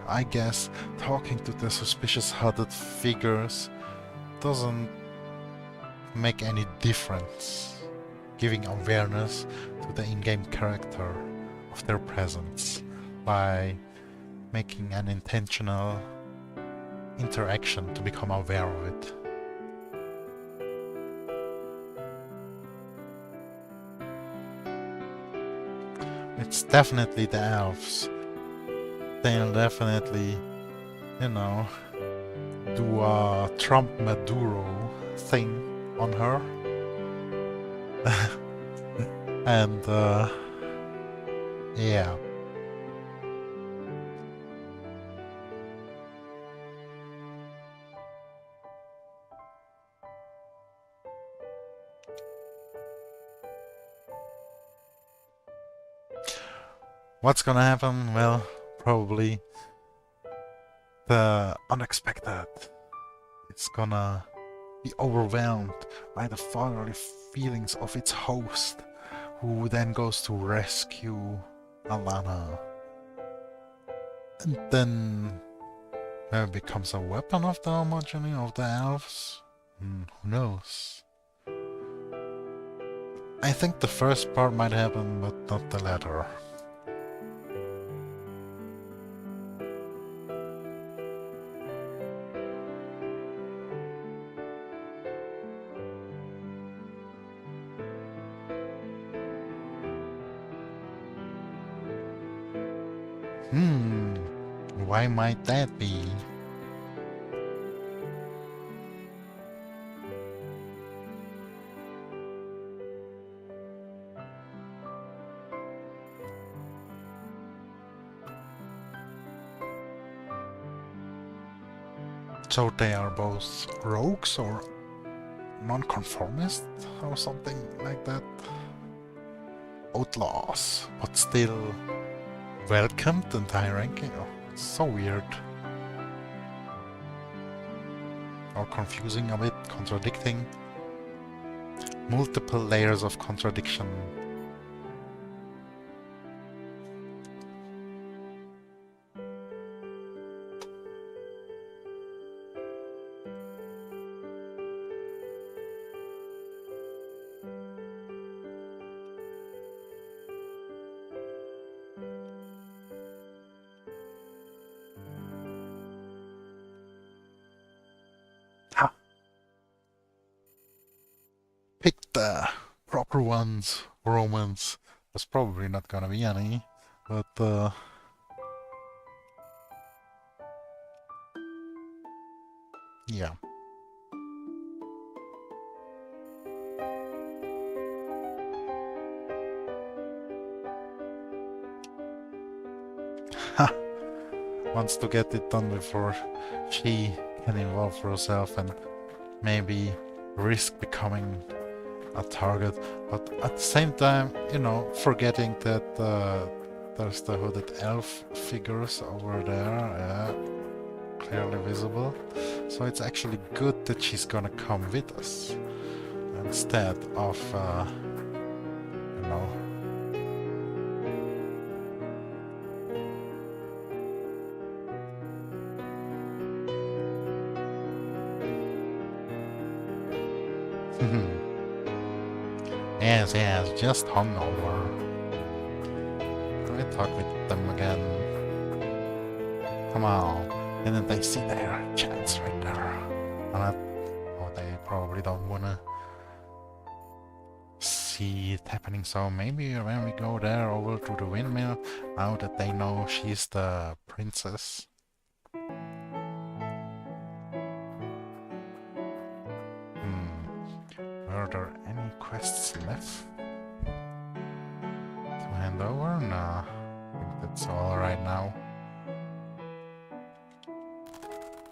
I guess talking to the suspicious hooded figures doesn't make any difference, giving awareness to the in-game character of their presence by making an intentional interaction to become aware of it. It's definitely the elves. They'll definitely, you know, do a Trump Maduro thing on her. And yeah. What's gonna happen? Well, probably the unexpected. It's gonna be overwhelmed by the fatherly feelings of its host, who then goes to rescue Alana. And then maybe becomes a weapon of the homogeny of the elves? Who knows? I think the first part might happen, but not the latter. Why might that be? So they are both rogues or non-conformists or something like that? Outlaws, but still welcomed and high-ranking? Oh, it's so weird. Or confusing a bit, contradicting. Multiple layers of contradiction. Ha! Pick the proper ones, Romans. There's probably not gonna be any, but yeah. wants to get it done before she can involve herself and maybe risk becoming a target, but at the same time, you know, forgetting that there's the hooded elf figures over there, clearly visible. So it's actually good that she's gonna come with us instead of, you know. Yes, just hungover. Can I talk with them again? Come on, didn't they see their chance right there? Oh, they probably don't wanna see it happening, so maybe when we go there over to the windmill, now that they know she's the princess. Are there any quests left to hand over? No, I think that's all right now.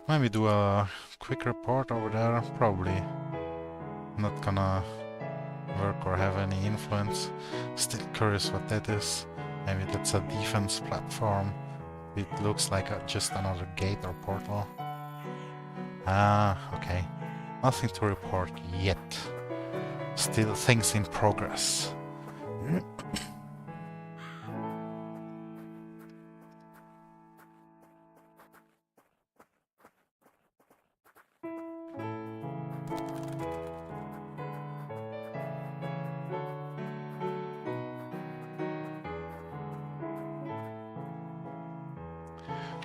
Maybe do a quick report over there, probably not gonna work or have any influence. Still curious what that is. Maybe that's a defense platform. It looks like just another gate or portal. Ah, okay. Nothing to report yet. Still things in progress.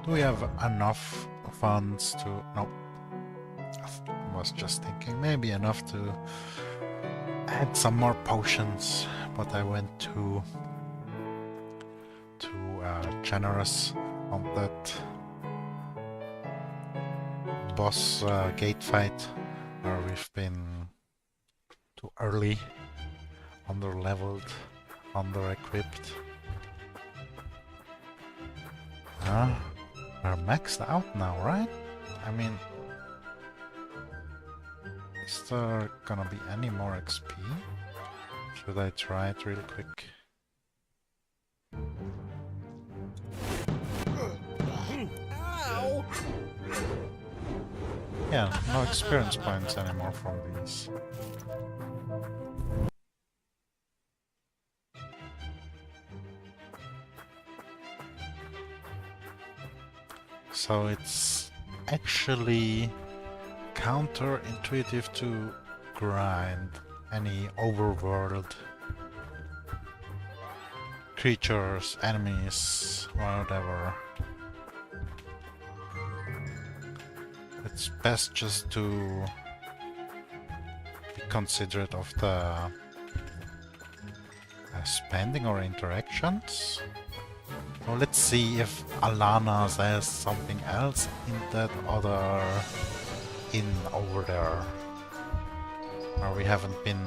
Do we have enough funds to... No. I was just thinking maybe enough to add some more potions, but I went too generous on that boss gate fight, where we've been too early, under-leveled, under-equipped. We're maxed out now, right? I mean, is there gonna be any more XP? Should I try it real quick? Ow! Yeah, no experience points anymore from these. So it's actually counterintuitive to grind any overworld creatures, enemies, whatever. It's best just to be considerate of the spending or interactions. So let's see if Alana says something else in that other inn over there. Or we haven't been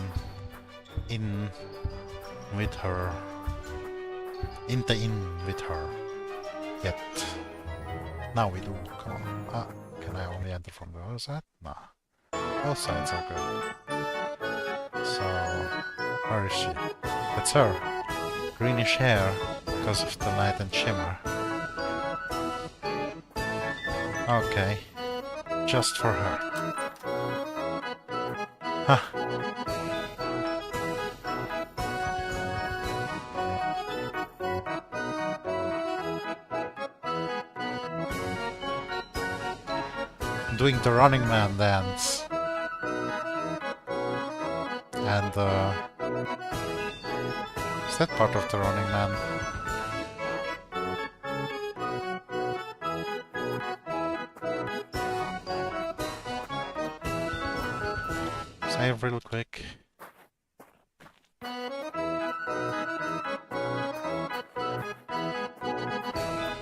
in with her. In the inn with her yet. Now we do. Come on. Ah, can I only enter from the other side? Nah. Both sides are good. So, where is she? That's her. Greenish hair because of the light and shimmer. Okay. Just for her. Huh. Doing the Running Man dance. And is that part of the Running Man? Save real quick.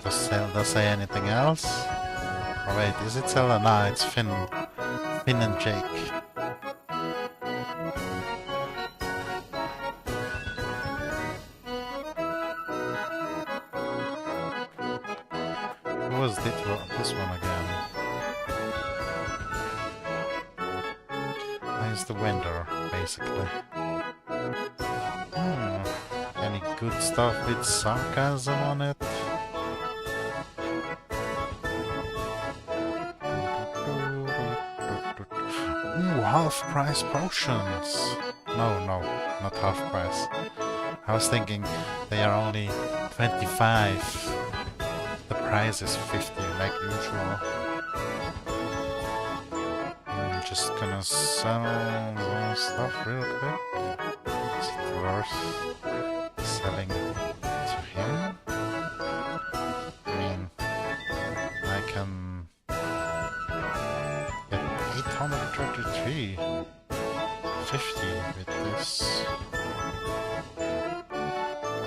Does Zelda say anything else? Oh wait, is it Zelda? Nah, it's Finn. Finn and Jake. was this one again? He's the vendor, basically. Any good stuff with sarcasm on it? Ooh, half-price potions! No, not half-price. I was thinking they are only 25. The price is 50, like usual. I'm just gonna sell some stuff real quick. Is it worth selling to him? I mean, I can get 833, 50 with this.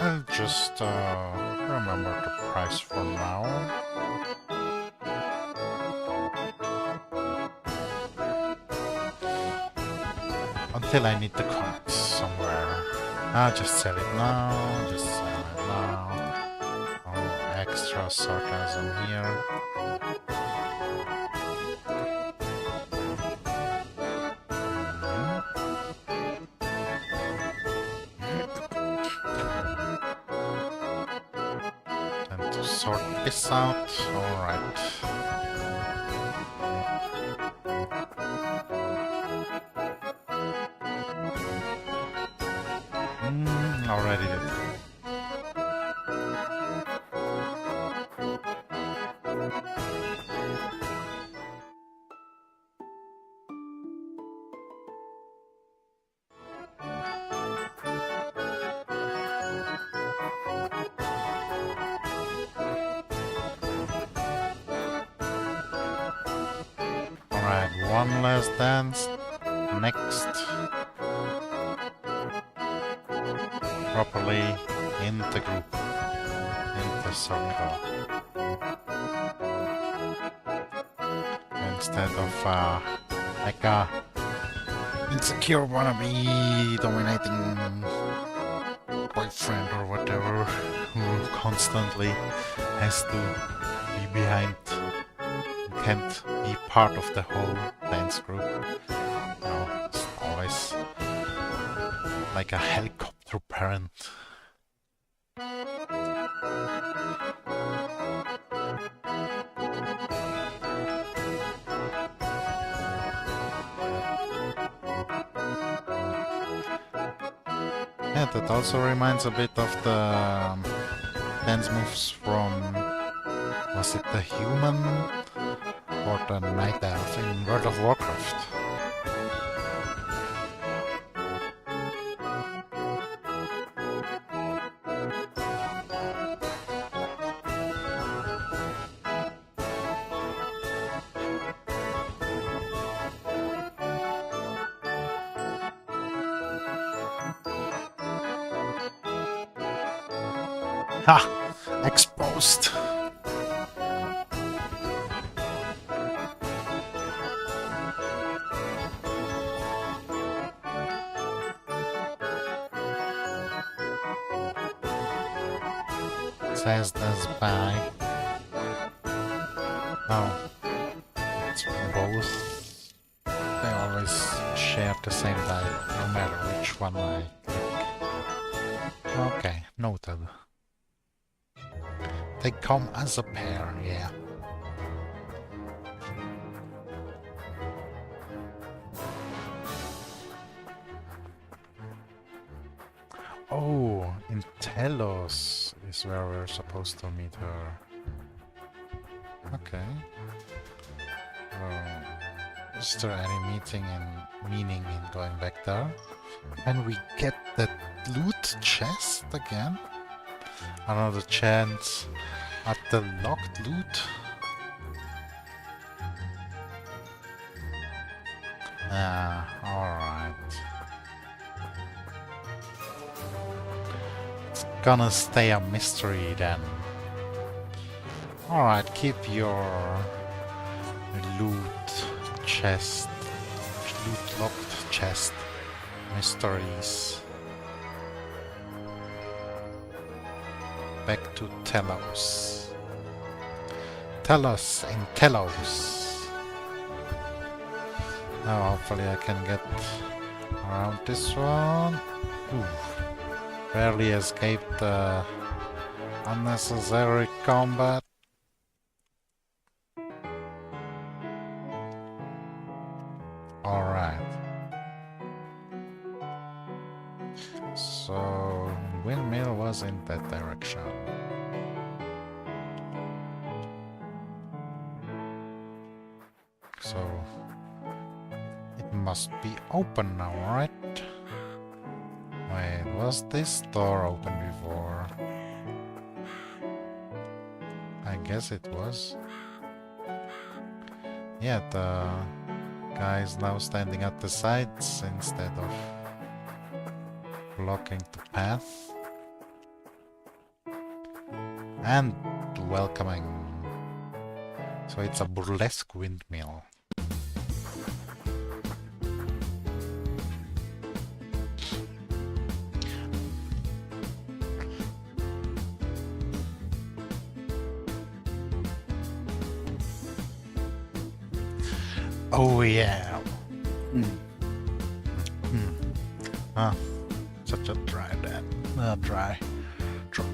I'll just remember the price for now. Until I need the cards somewhere. I'll just sell it now, just sell it now. Oh, extra sarcasm here. And to sort this out, alright. Already did. Alright, one last dance. Next. Properly in the group, in the circle. Instead of like a insecure wannabe dominating boyfriend or whatever who constantly has to be behind, can't be part of the whole dance group. No, it's always like a helicopter parent. Yeah, that also reminds a bit of the dance moves from, was it the human or the night elf in World of Warcraft? Ha! Exposed! Says the spy. No. It's both. They always share the same type, no matter which one I click. Okay, noted. They come as a pair, yeah. Oh, in Telos is where we're supposed to meet her. Okay. Is there any meaning in going back there? And we get the loot chest again? Another chance at the locked loot? Alright. It's gonna stay a mystery then. Alright, keep your loot chest, loot locked chest mysteries. Back to Telos. Telos in Telos. Now hopefully I can get around this one. Oof. Barely escaped unnecessary combat. Alright. So windmill was in that direction. So it must be open now, right? Wait, was this door open before? I guess it was. Yeah, the guy is now standing at the sides instead of blocking the path. And welcoming. So it's a burlesque windmill. Oh yeah. Ah, such a dry dry throat.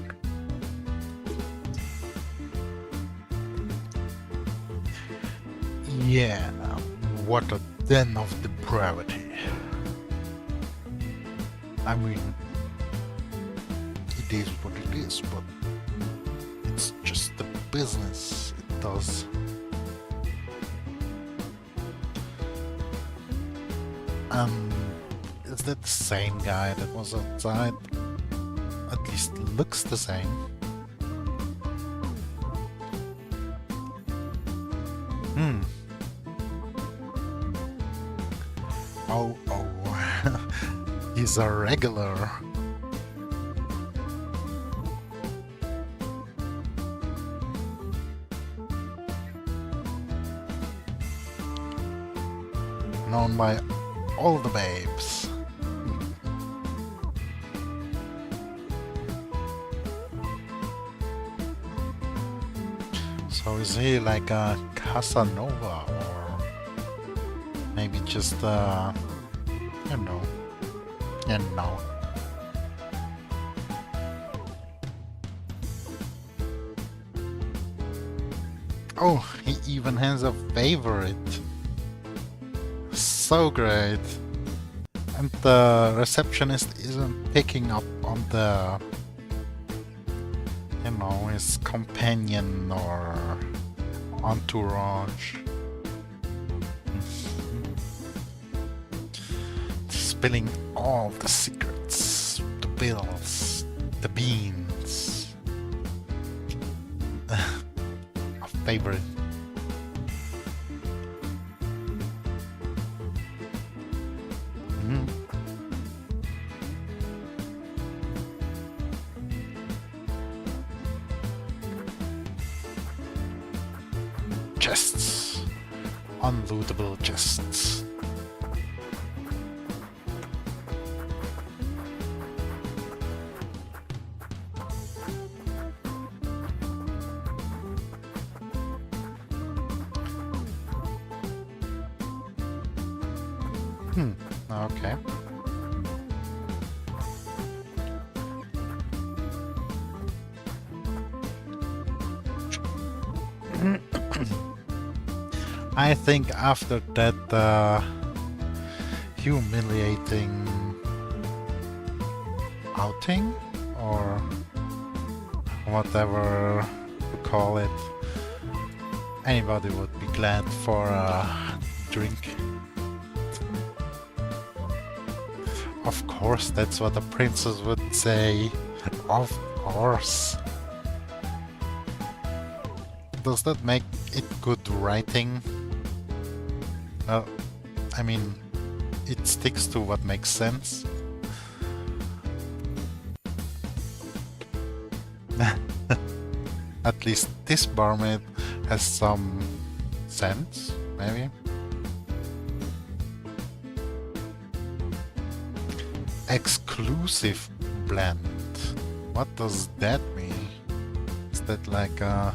Yeah, what a den of depravity. I mean, it is what it is, but it's just the business it does. Is that the same guy that was outside? At least looks the same. Oh, he's a regular. Known by all the babes. So is he like a Casanova, or maybe just you know. Oh, he even has a favorite. So great. And the receptionist isn't picking up on the, you know, his companion or entourage. Spilling all the secrets, the bills, the beans. A favorite. Chests. Unlootable chests. Okay. I think after that humiliating outing, or whatever you call it, anybody would be glad for a drink. Of course, that's what a princess would say. Of course. Does that make it good writing? Well, I mean, it sticks to what makes sense. At least this barmaid has some sense, maybe. Exclusive blend. What does that mean? Is that like a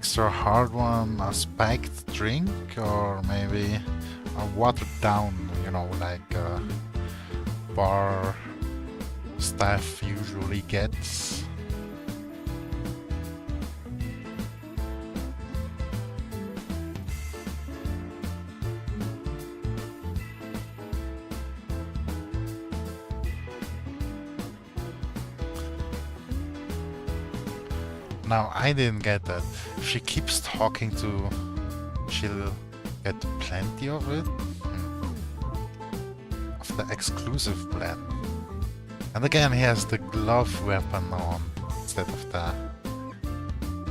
extra hard one a spiked drink, or maybe a watered down, you know, like bar staff usually gets. Now, I didn't get that. If she keeps talking to, she'll get plenty of it? Of the exclusive blend. And again, he has the glove weapon on instead of the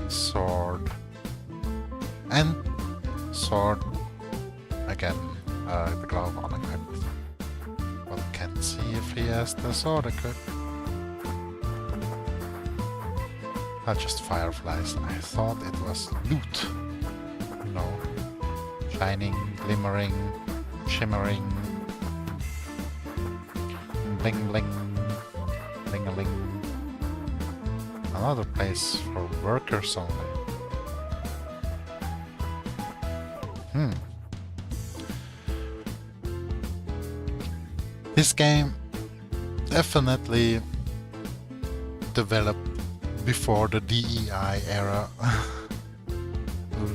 sword. And sword, again, the glove on equipped. But can't see if he has the sword equipped. Not just fireflies. I thought it was loot. You know, shining, glimmering, shimmering, bling bling, bling a ling. Another place for workers only. This game definitely developed before the DEI era,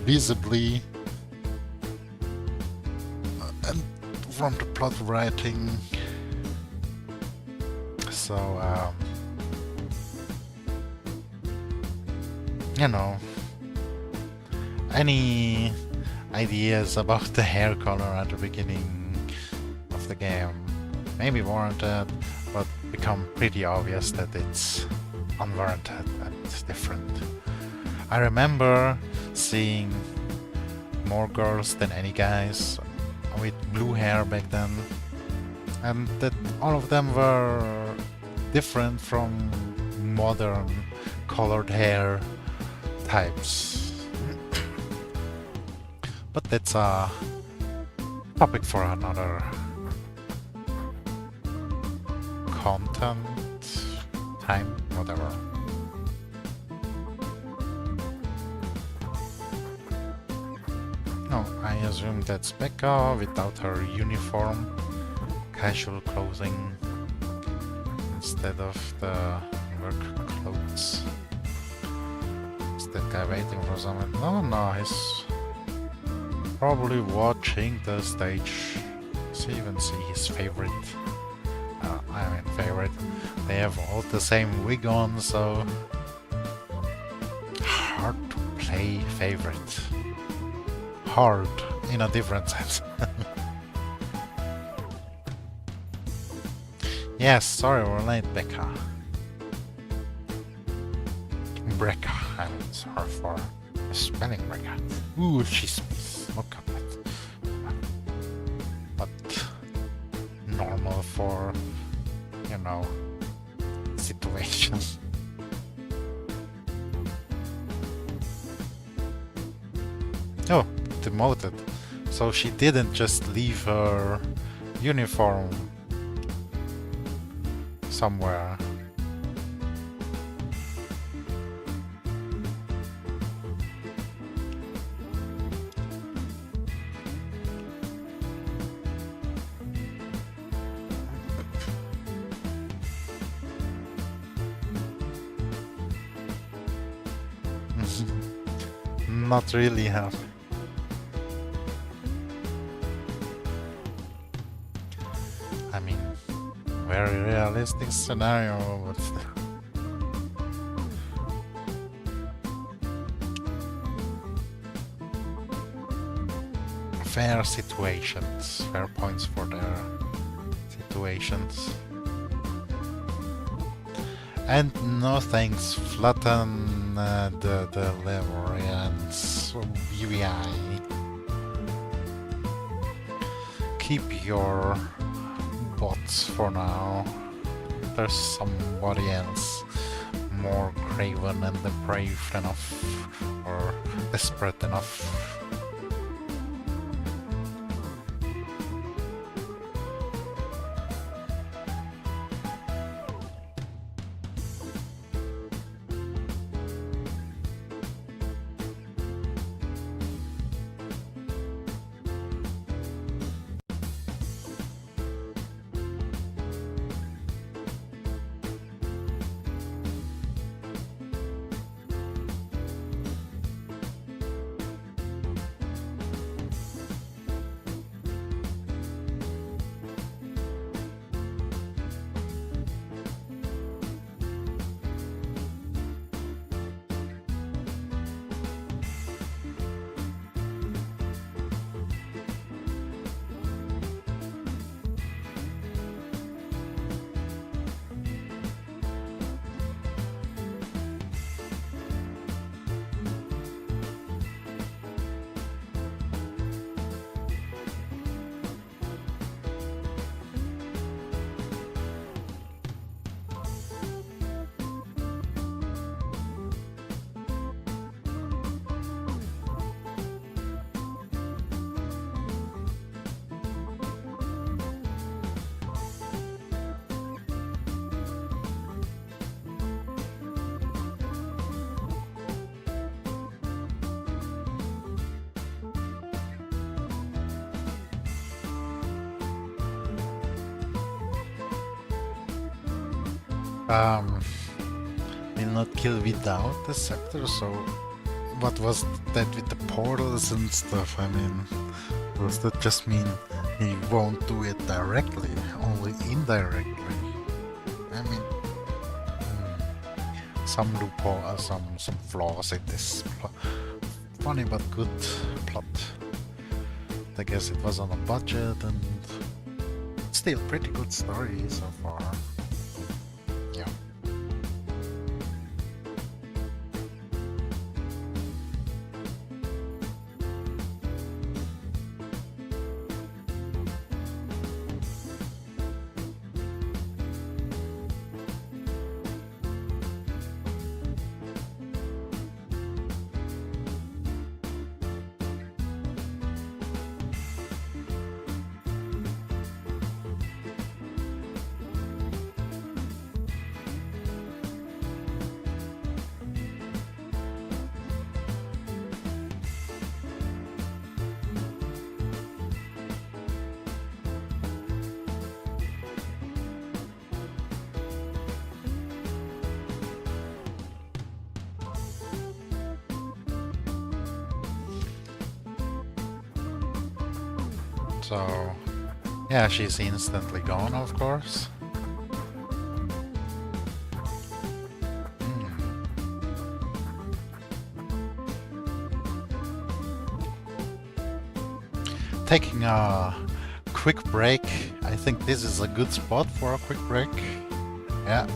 visibly, and from the plot writing. So, you know, any ideas about the hair color at the beginning of the game may be warranted, but become pretty obvious that it's unwarranted and different. I remember seeing more girls than any guys with blue hair back then, and that all of them were different from modern colored hair types. But that's a topic for another content, time, whatever. No, I assume that's Becca without her uniform, casual clothing instead of the work clothes. Is that guy waiting for someone? No, he's probably watching the stage. So even see his favorite. Favorite. They have all the same wig on, so hard to play favorite. Hard in a different sense. Yes, sorry we're late, Becca. Brecca, I'm sorry for spelling Brecca. Ooh, she's look at it. But normal for, you know, situations. Oh, demoted. So she didn't just leave her uniform somewhere. Not really happy. I mean, very realistic scenario, but fair situations, fair points for their situations. And no thanks, flatten the librarians, UVI. Keep your bots for now. There's somebody else more craven and depraved enough, or desperate enough. um, will not kill without the scepter, so what was that with the portals and stuff? I mean, does that just mean he won't do it directly, only indirectly? I mean, some loophole, some flaws in this funny but good plot. I guess it was on a budget and still pretty good story so far. Yeah. So, yeah, she's instantly gone, of course. Taking a quick break. I think this is a good spot for a quick break. Yeah.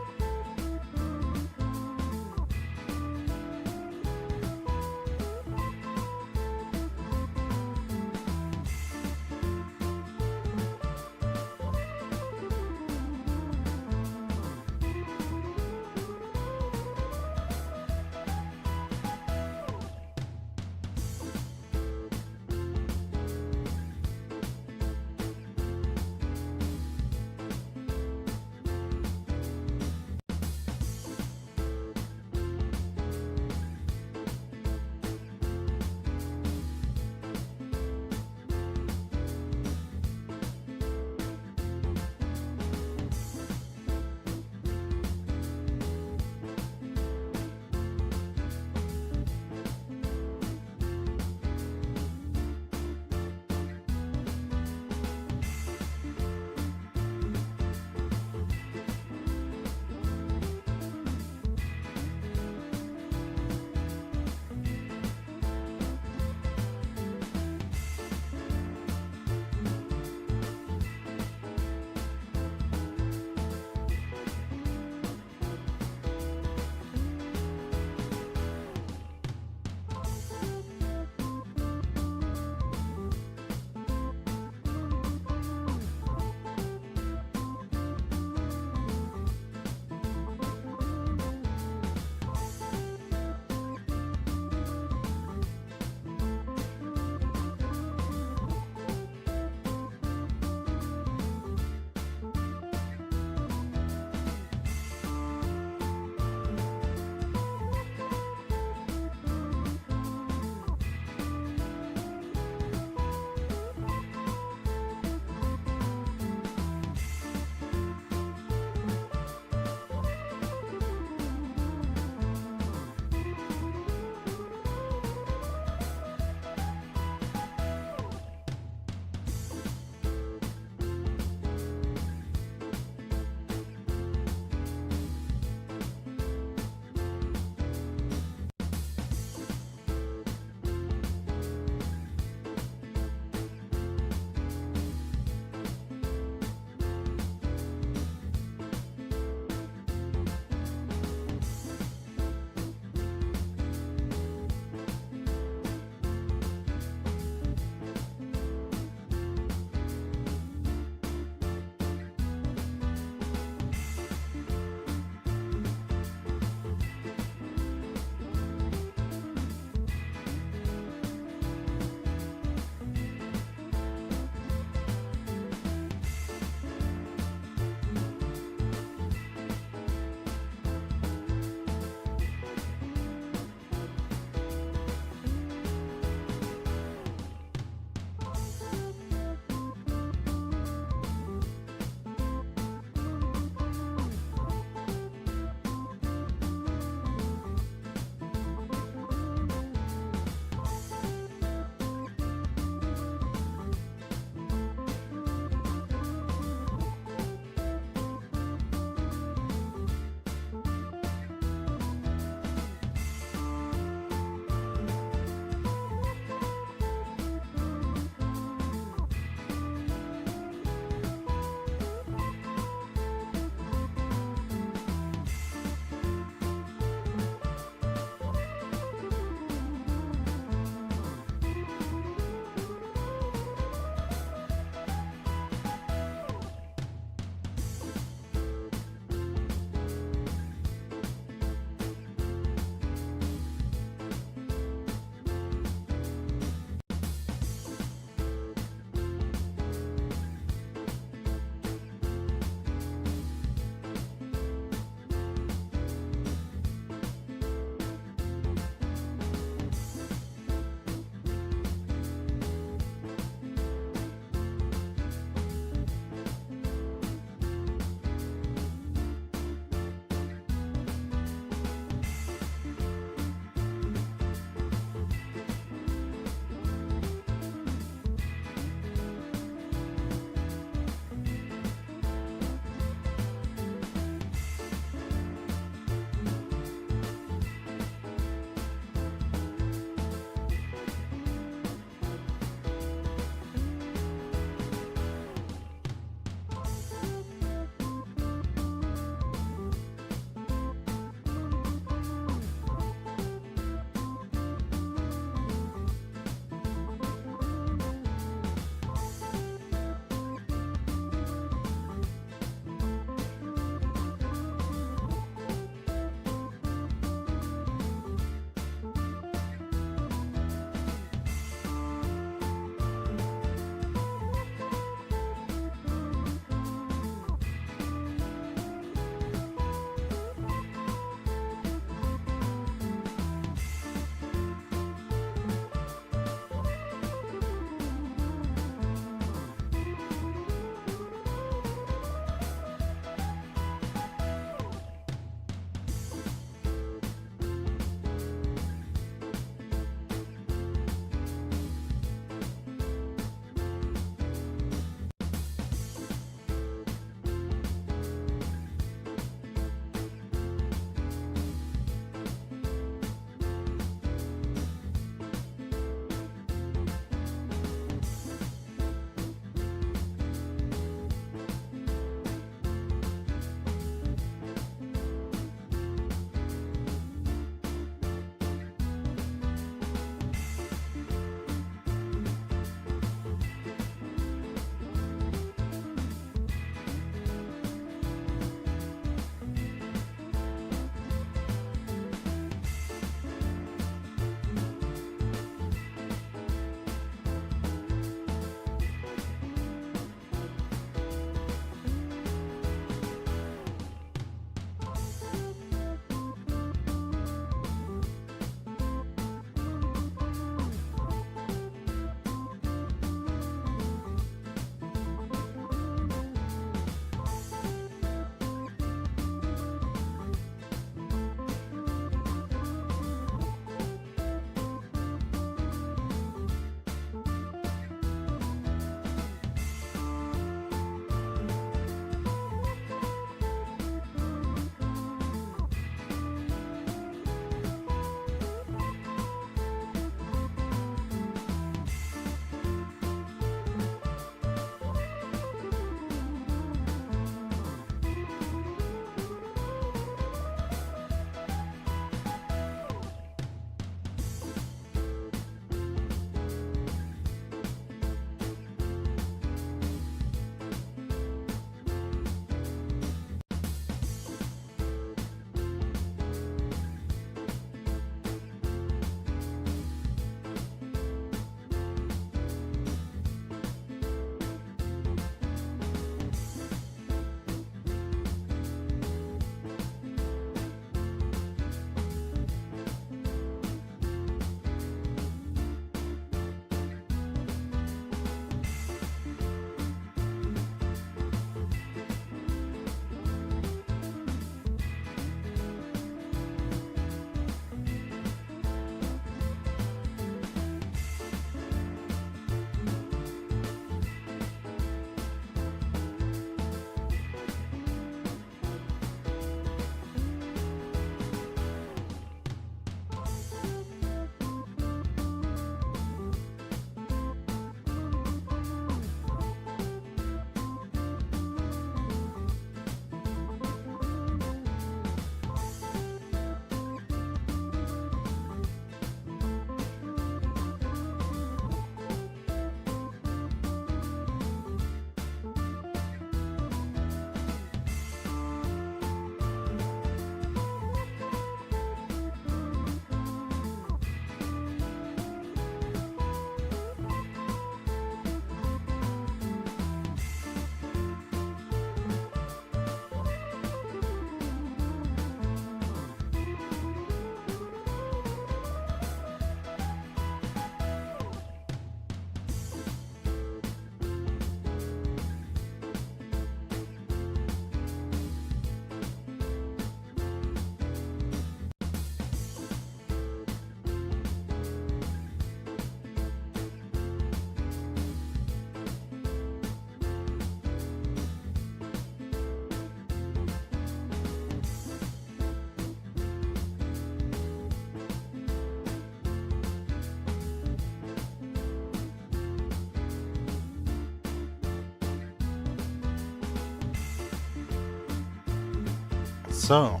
So,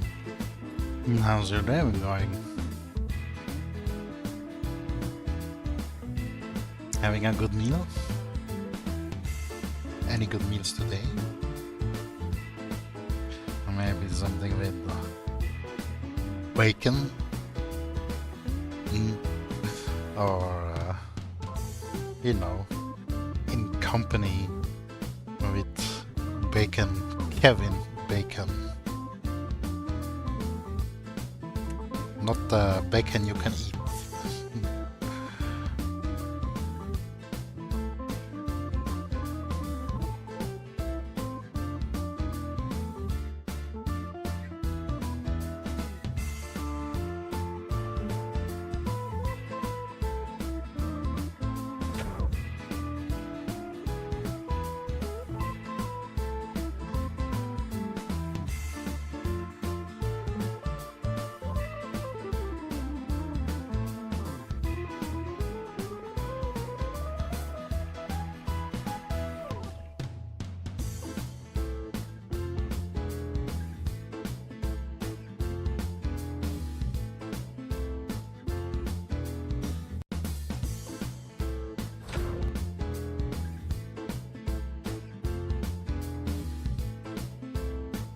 how's your day been going? Having a good meal? Any good meals today? Or maybe something with bacon? Or, you know, in company with Bacon, Kevin Bacon. Not the bacon you can eat.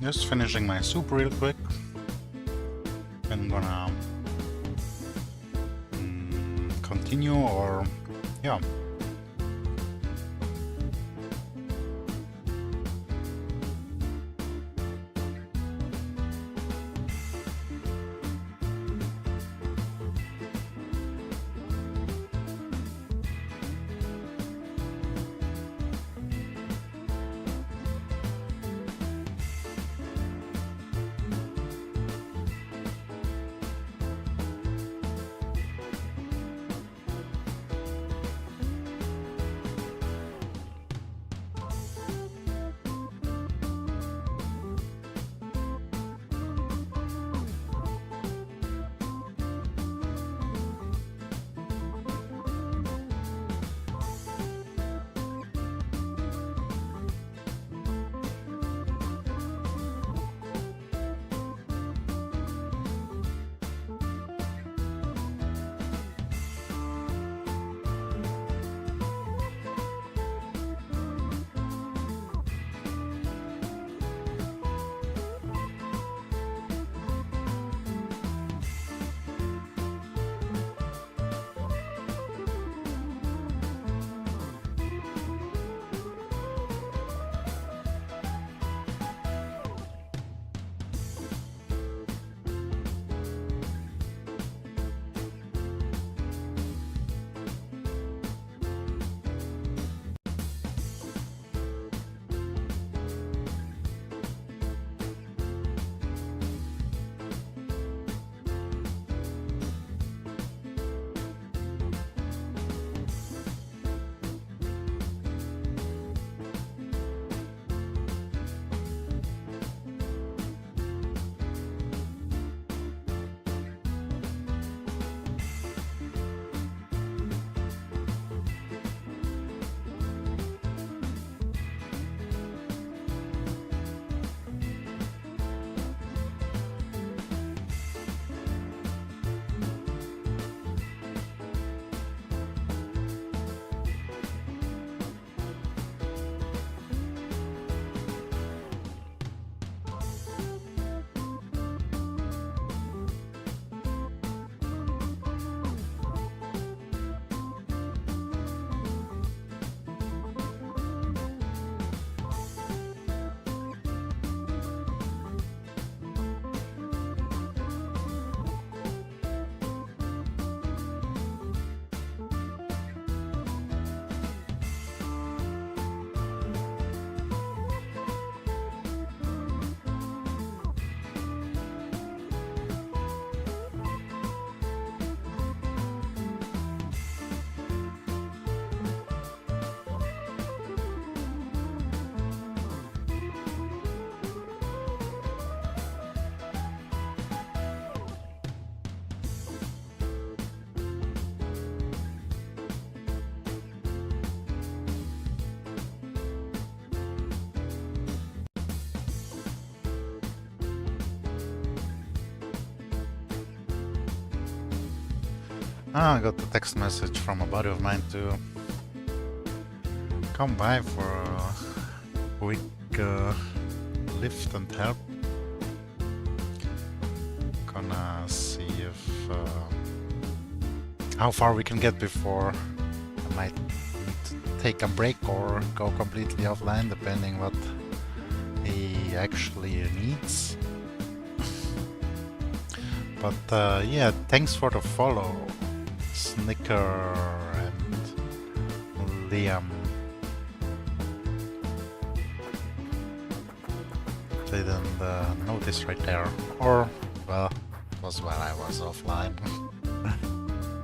Just finishing my soup real quick. I'm gonna continue or yeah. I got a text message from a buddy of mine to come by for a quick lift and help. Gonna see if how far we can get before I might need to take a break or go completely offline, depending what he actually needs. But yeah, thanks for the follow, Snicker and Liam. Didn't notice right there, or well, it was while I was offline.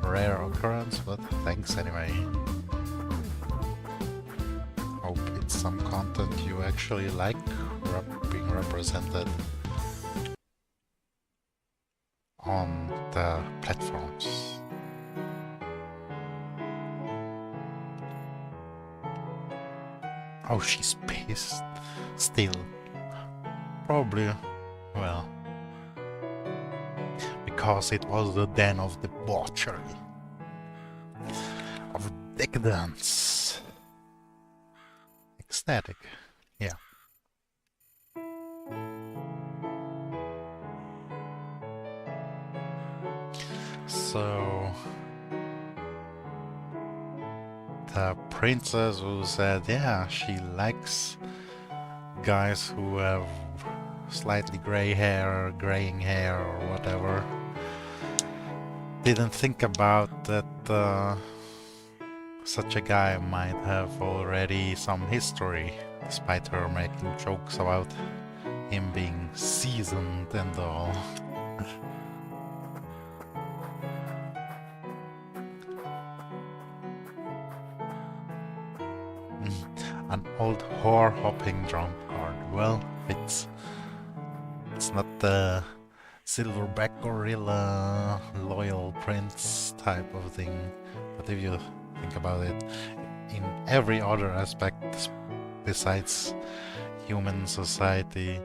Rare occurrence, but thanks anyway. Hope it's some content you actually like being represented on the platforms. Oh, she's pissed still. Probably, well, because it was the den of debauchery, of decadence. Ecstatic, yeah. So, the princess who said, yeah, she likes guys who have slightly gray hair, graying hair, or whatever, didn't think about that such a guy might have already some history, despite her making jokes about him being seasoned and all. An old whore-hopping drum card. Well, it's not the silverback gorilla loyal prince type of thing, but if you think about it, in every other aspect besides human society,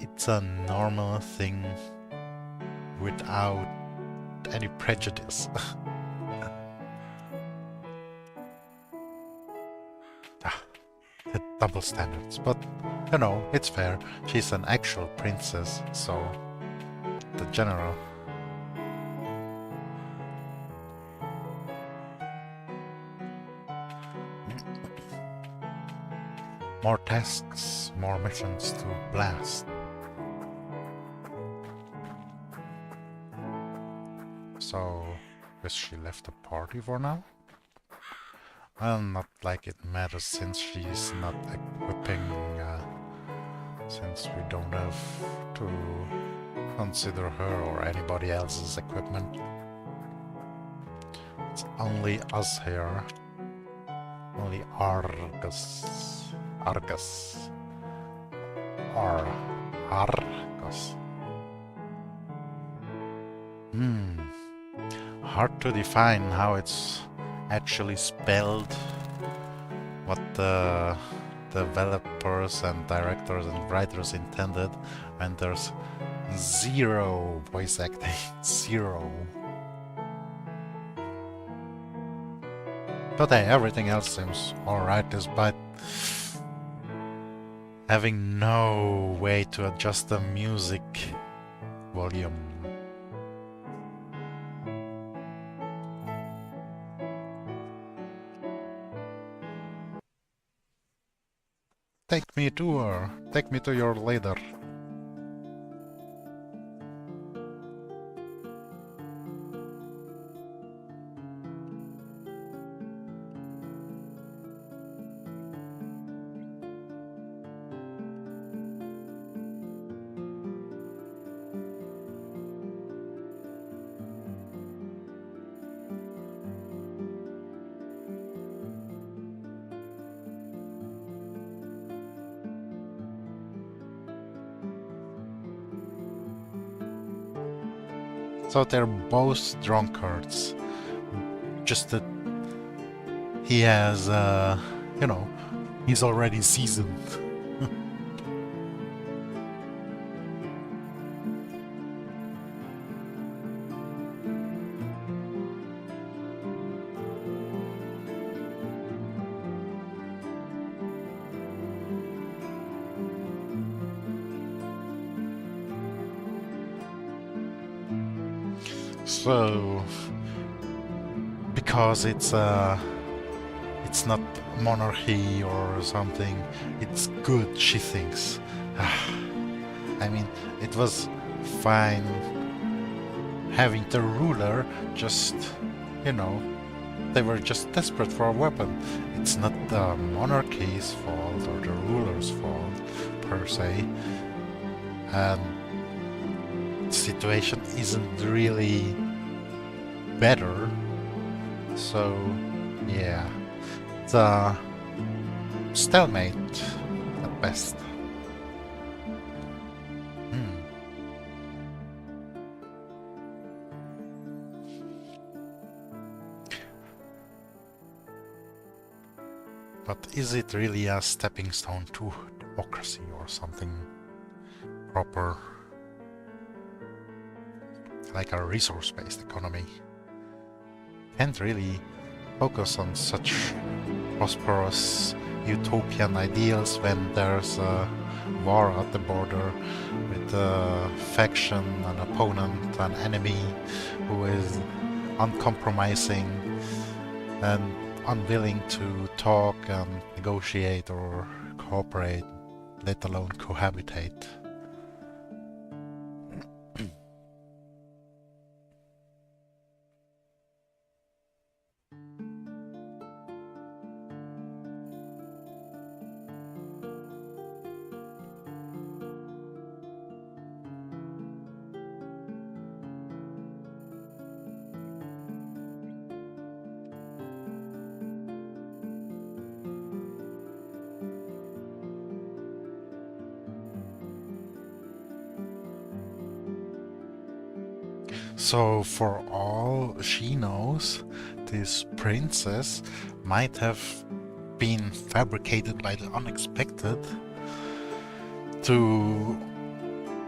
it's a normal thing without any prejudice. The double standards, but you know, it's fair. She's an actual princess, so the general. More tasks, more missions to blast. So, guess she left the party for now? Well, not like it matters since she's not equipping, since we don't have to consider her or anybody else's equipment. It's only us here. Only Argus. Argus. Argus. Hard to define how it's actually spelled, what the developers and directors and writers intended, and there's zero voice acting. Zero. But hey, everything else seems alright despite having no way to adjust the music volume. Take me to her. Take me to your leader. So they're both drunkards. Just that he has, you know, he's already seasoned. So, because it's not monarchy or something, it's good, she thinks. I mean, it was fine having the ruler, just, you know, they were just desperate for a weapon. It's not the monarchy's fault or the ruler's fault, per se. And the situation isn't really better. So, yeah. It's a stalemate at best. But is it really a stepping stone to democracy or something proper? Like a resource-based economy. Can't really focus on such prosperous utopian ideals when there's a war at the border with a faction, an opponent, an enemy who is uncompromising and unwilling to talk and negotiate or cooperate, let alone cohabitate. So, for all she knows, this princess might have been fabricated by the unexpected to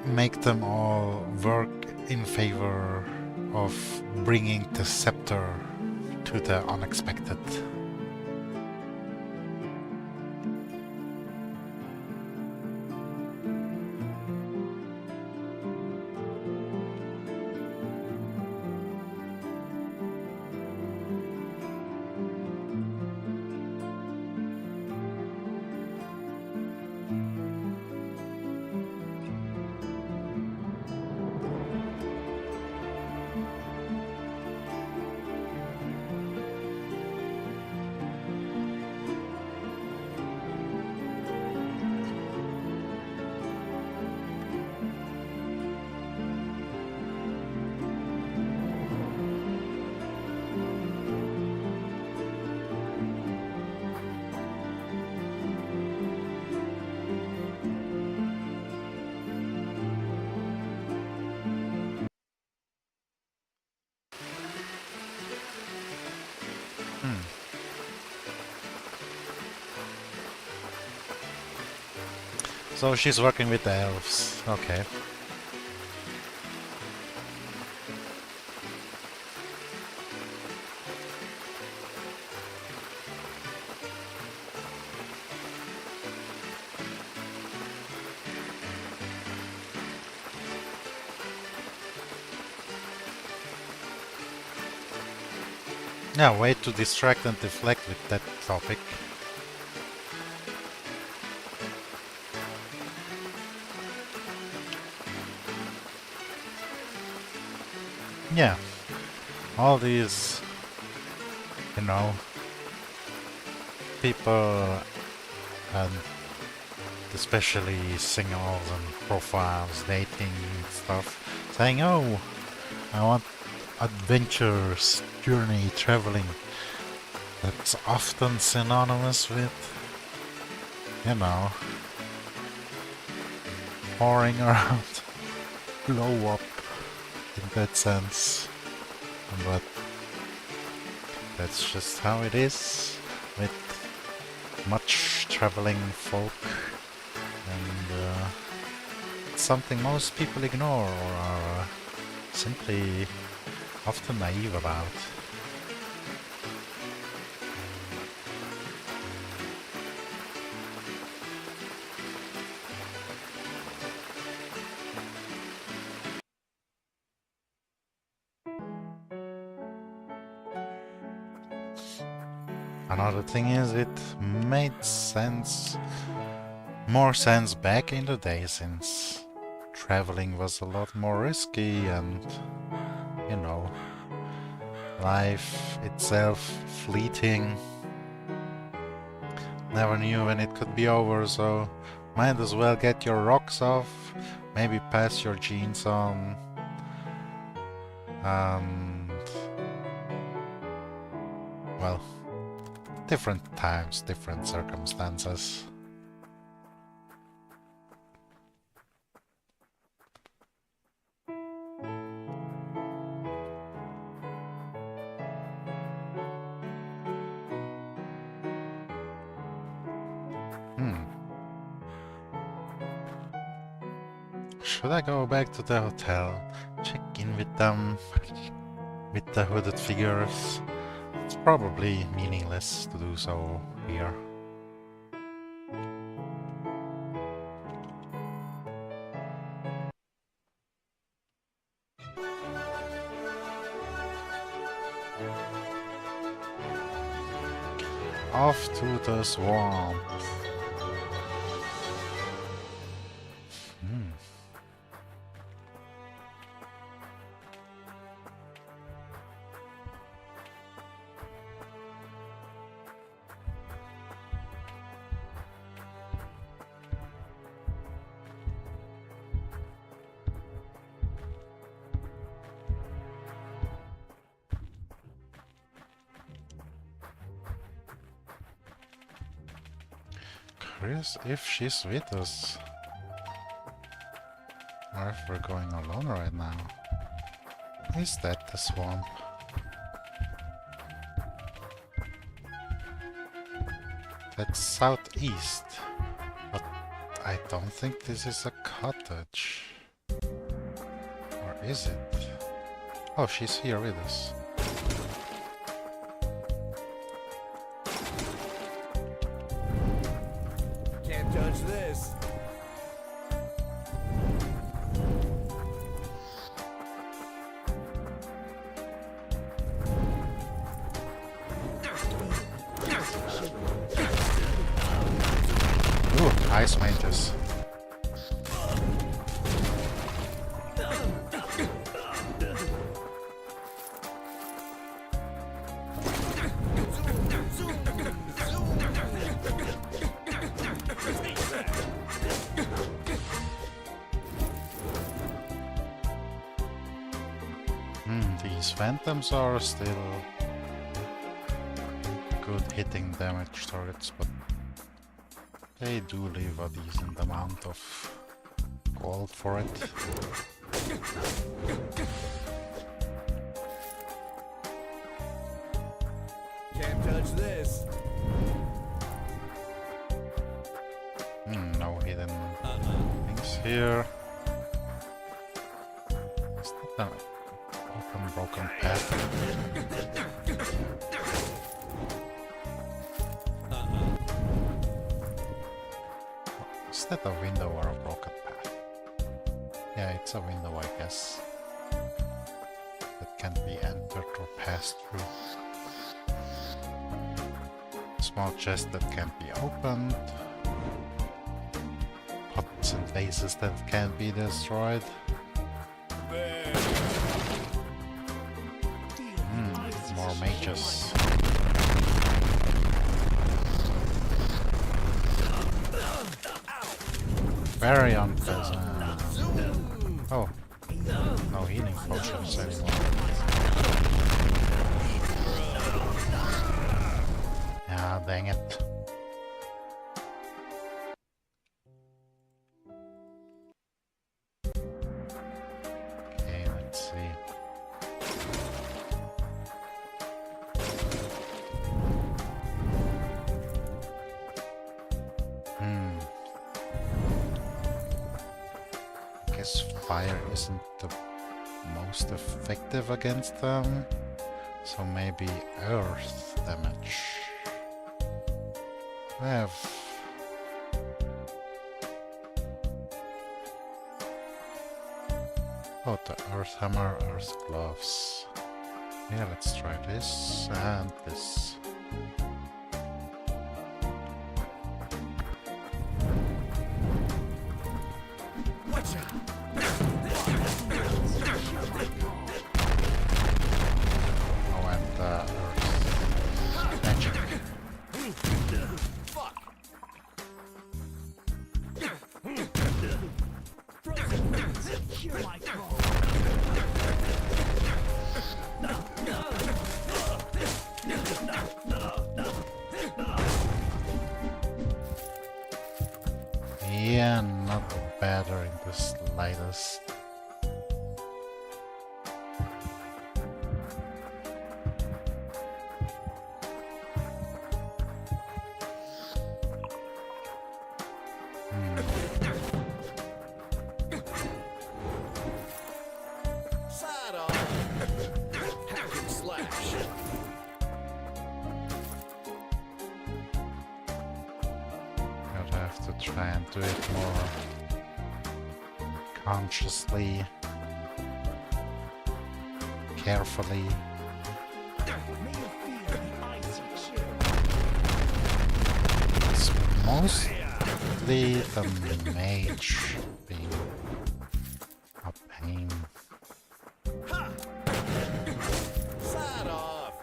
make them all work in favor of bringing the scepter to the unexpected. So she's working with the elves, okay. Yeah, way to distract and deflect with that topic. Yeah, all these, you know, people and especially singles and profiles, dating stuff, saying, oh, I want adventures, journey, traveling. That's often synonymous with, you know, whoring around, blow up in that sense. But that's just how it is with much traveling folk, and it's something most people ignore or are simply often naive about. Another thing is, it made sense, more sense back in the day, since traveling was a lot more risky and, you know, life itself fleeting. Never knew when it could be over, so might as well get your rocks off, maybe pass your genes on, and well, different times, different circumstances. Should I go back to the hotel, check in with them, with the hooded figures? It's probably meaningless to do so here. Off to the swamp. Curious if she's with us, or if we're going alone right now. Is that the swamp? That's southeast, but I don't think this is a cottage. Or is it? Oh, she's here with us. Can't touch this. Ooh, ice mages. These phantoms are still good hitting damage targets, but they do leave a decent amount of gold for it. Can't touch this. No hidden things here. Is that an open broken path? Is that a window or a broken path? Yeah, it's a window, I guess. That can't be entered or passed through. Small chest that can't be opened. Pots and vases that can't be destroyed. More mages. Very unpleasant. Oh, no healing potions anymore. Ah, dang it. Okay, let's see. Guess fire isn't the most effective against them, so maybe earth damage. I have the earth hammer, earth gloves. Yeah, let's try this and this. Try and do it more consciously, carefully. It's mostly the mage being a pain. Side off.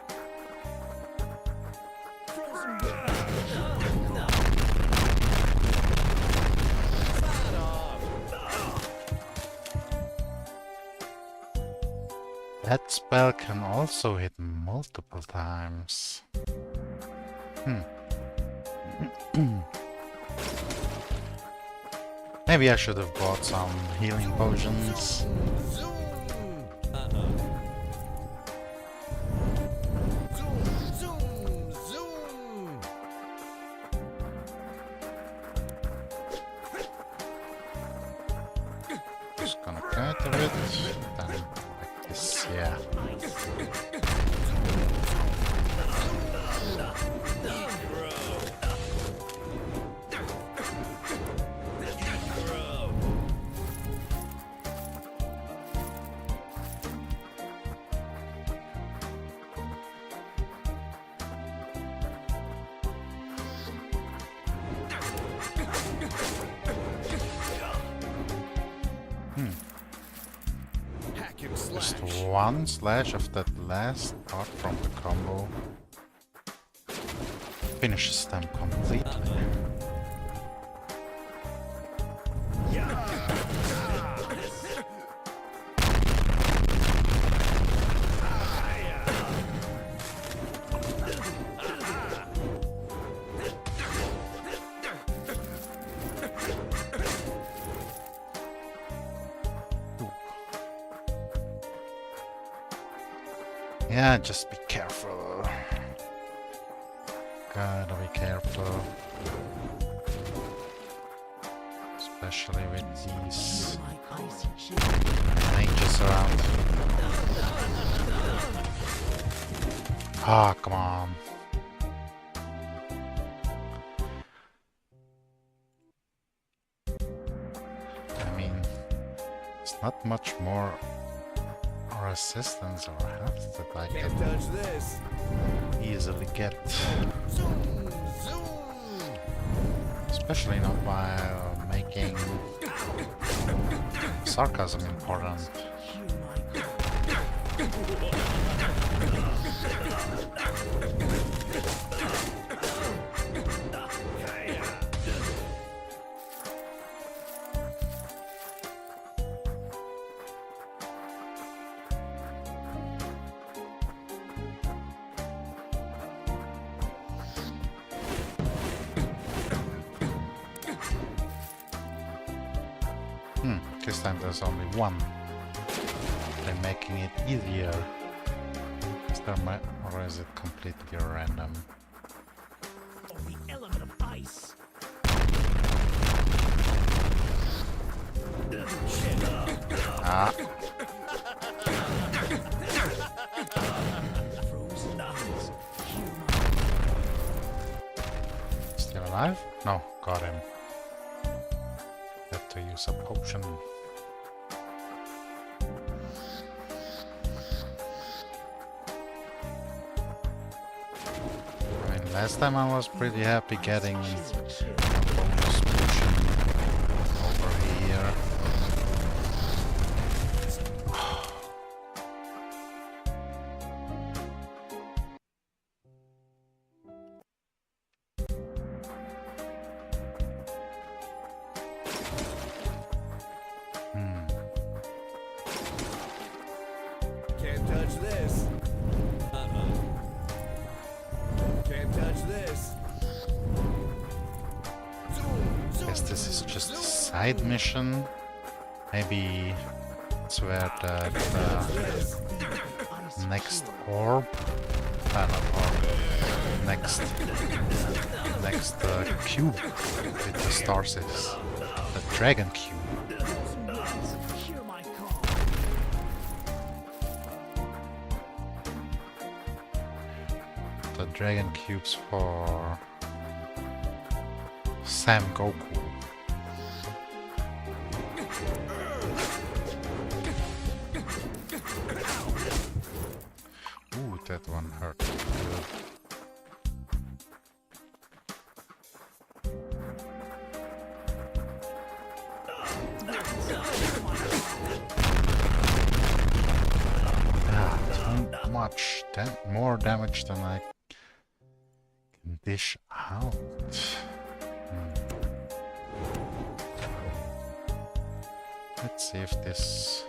Side off. That spell can also hit multiple times. Maybe I should have bought some healing potions. Zoom. Zoom, zoom, zoom. Just gonna cut a bit, then like this, yeah. Hack and slash. Just one slash of that last part from the combo finishes them completely. Yeah, just be careful. Gotta be careful. Especially with these mages around. Ah, come on. I mean, it's not much more resistance or health that I Can't can touch this. easily get. Zoom, zoom. Especially not while making sarcasm important. This time there's only one. They're making it easier. Is there or is it completely random? Only element of ice. Ah, Frozen eyes. still alive? No, got him. Had to use a potion. I mean, last time I was pretty happy getting a bonus potion over here. Can't touch this. Can't touch this. Zoom, zoom. Guess this is just a side mission. Maybe it's where the next orb, not orb, next cube with the stars is the dragon cube. Hear my call. The dragon cubes for Sam Goku. That one hurt. Good. Too much. More damage than I can dish out. Let's see if this...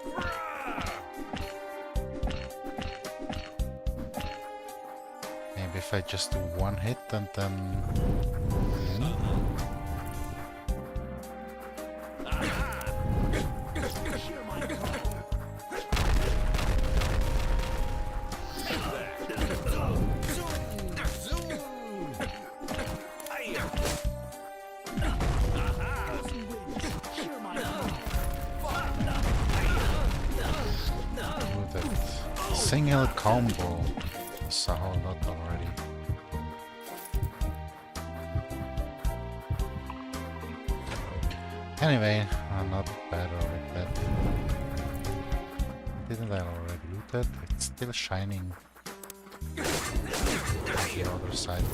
Maybe if I just do one hit and then... Hear my call. Hear my call. do that single combo. It's a whole lot already. Anyway, I'm not bad with that. Didn't I already loot that? It's still shining on the other side.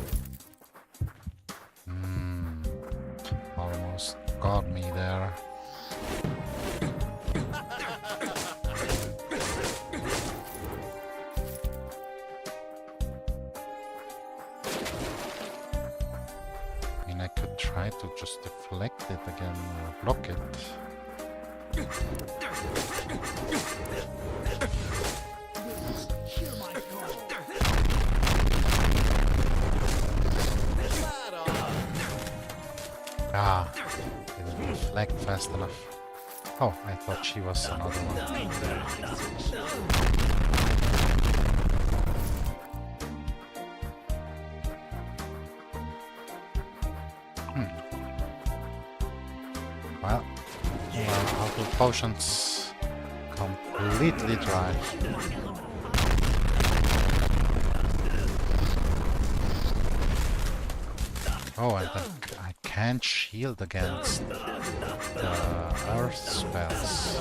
Almost got me there. I mean, I could try to just deflect it again or block it. Hear my call. Ah, didn't deflect fast enough. Oh, I thought she was another one. Well, out of potions, completely dry. Oh, and then I can't shield against the earth spells.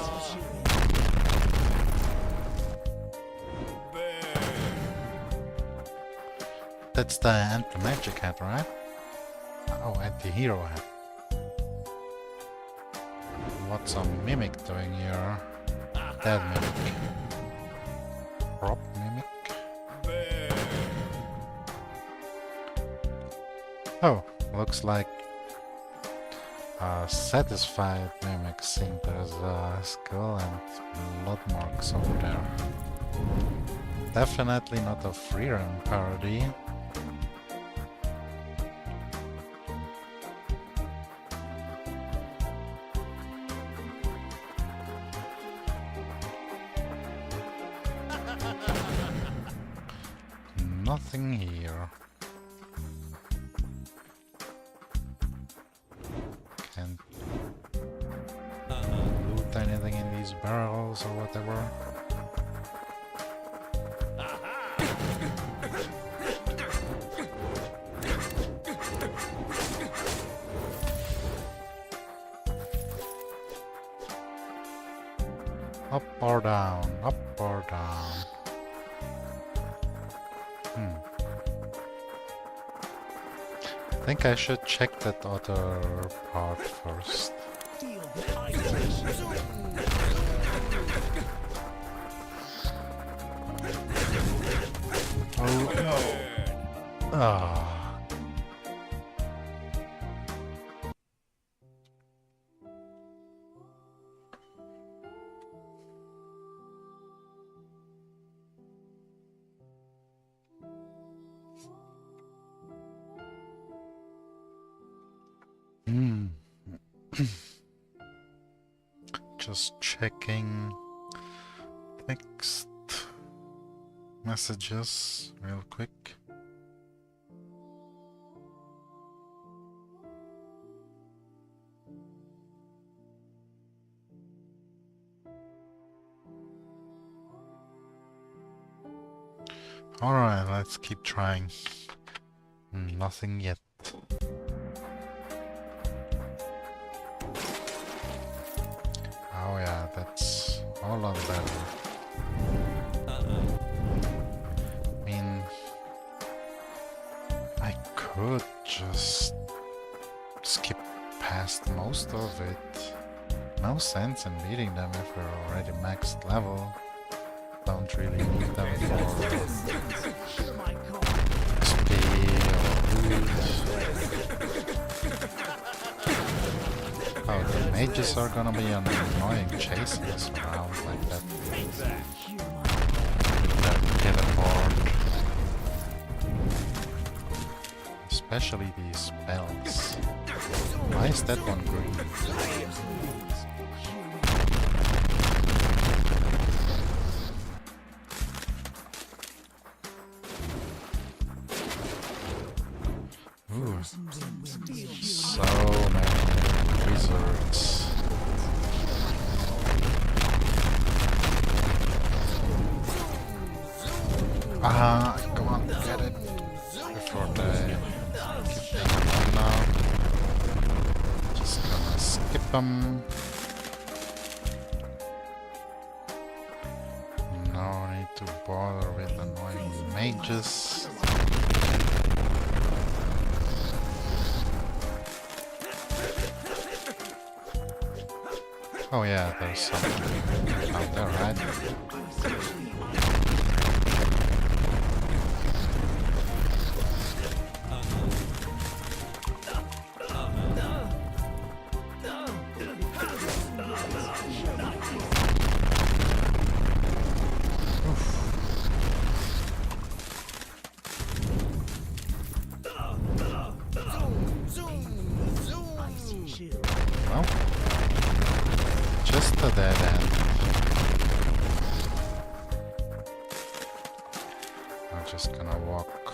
That's the anti-magic hat, right? Oh, anti-hero hat. What's a mimic doing here? Dead mimic. Prop mimic? Oh, looks like a satisfied mimic thing. There's a skull and blood marks over there. Definitely not a free run parody. Nothing here. Can't loot anything in these barrels or whatever. Up or down, up or down. I think I should check that other part first. Feel the ice. Oh no! Ah. Just checking text messages real quick. Alright, let's keep trying. Nothing yet. Oh yeah, that's a lot better. I mean, could just skip past most of it. No sense in beating them if we're already maxed level. Don't really need them for Hear my call. XP or loot. Oh, the mages are gonna be annoying chasing us around like that. Hear my That teleport. Especially these spells. Why is that one green? Ooh, so many wizards. Come on, get it before they keep them now. Just gonna skip them. No need to bother with annoying mages. Oh yeah, there's something out there, right? Well, just a dead end. I'm just gonna walk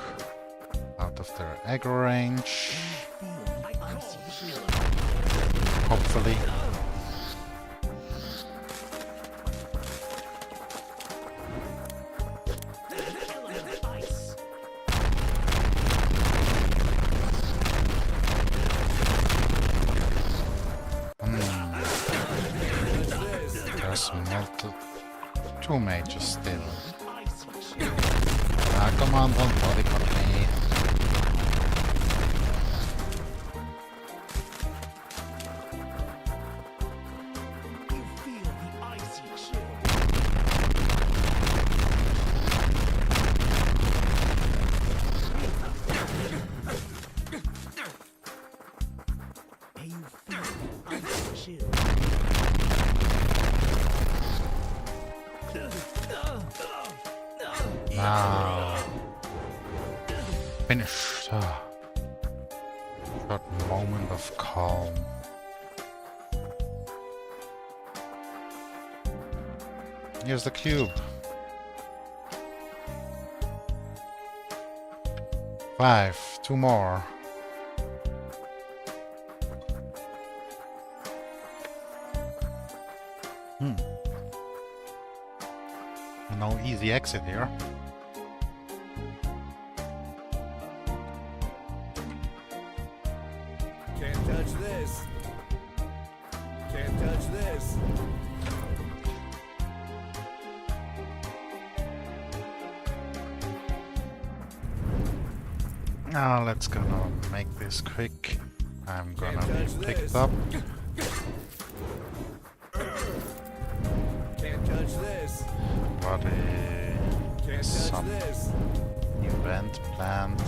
out of their aggro range. Hopefully. There's two mages still. Ah, come on, don't bodyguard me. You feel the icy chill. Hey, you feel the icy chill. Now. Finished. Short moment of calm. Here's the cube. 5, 2 more. No easy exit here. Can't touch this. Can't touch this. Now let's gonna make this quick. I'm gonna be picked up. Can't touch this. Body Can't touch some this. event planned.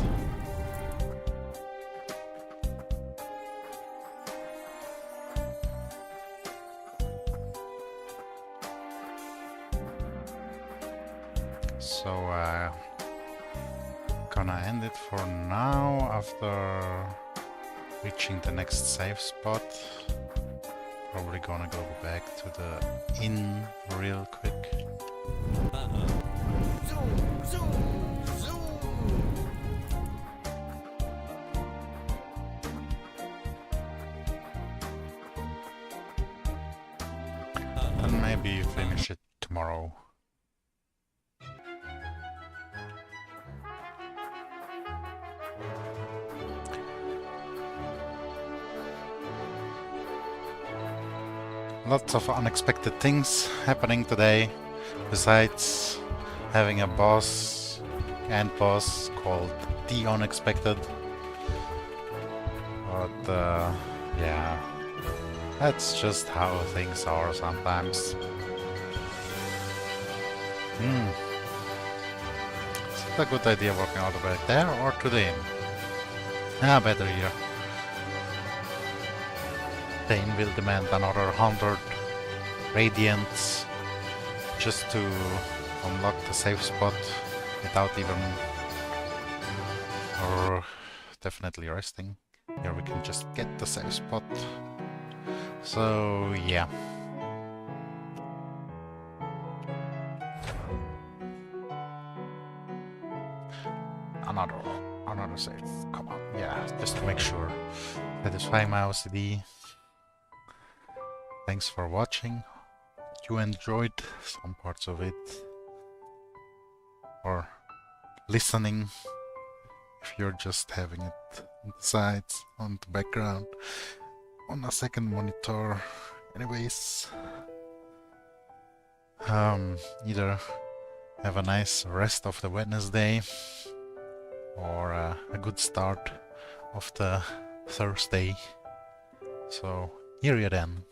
So gonna end it for now after reaching the next safe spot. Probably gonna go back to the inn real quick. Zoom, zoom, zoom. And maybe finish it tomorrow. Lots of unexpected things happening today, besides having a boss called The Unexpected. But yeah, that's just how things are sometimes. Is it a good idea walking all the way there or to the inn? Ah, better here. The inn will demand another 100 radiants just to unlock the safe spot without even or definitely resting. Here we can just get the safe spot. So yeah. Another save. Come on, yeah, just to make sure. Satisfying my OCD. Thanks for watching. You enjoyed some parts of it. Or listening. If you're just having it on the sides, on the background, on a second monitor. Anyways, either have a nice rest of the Wednesday or a good start of the Thursday. So, hear you then.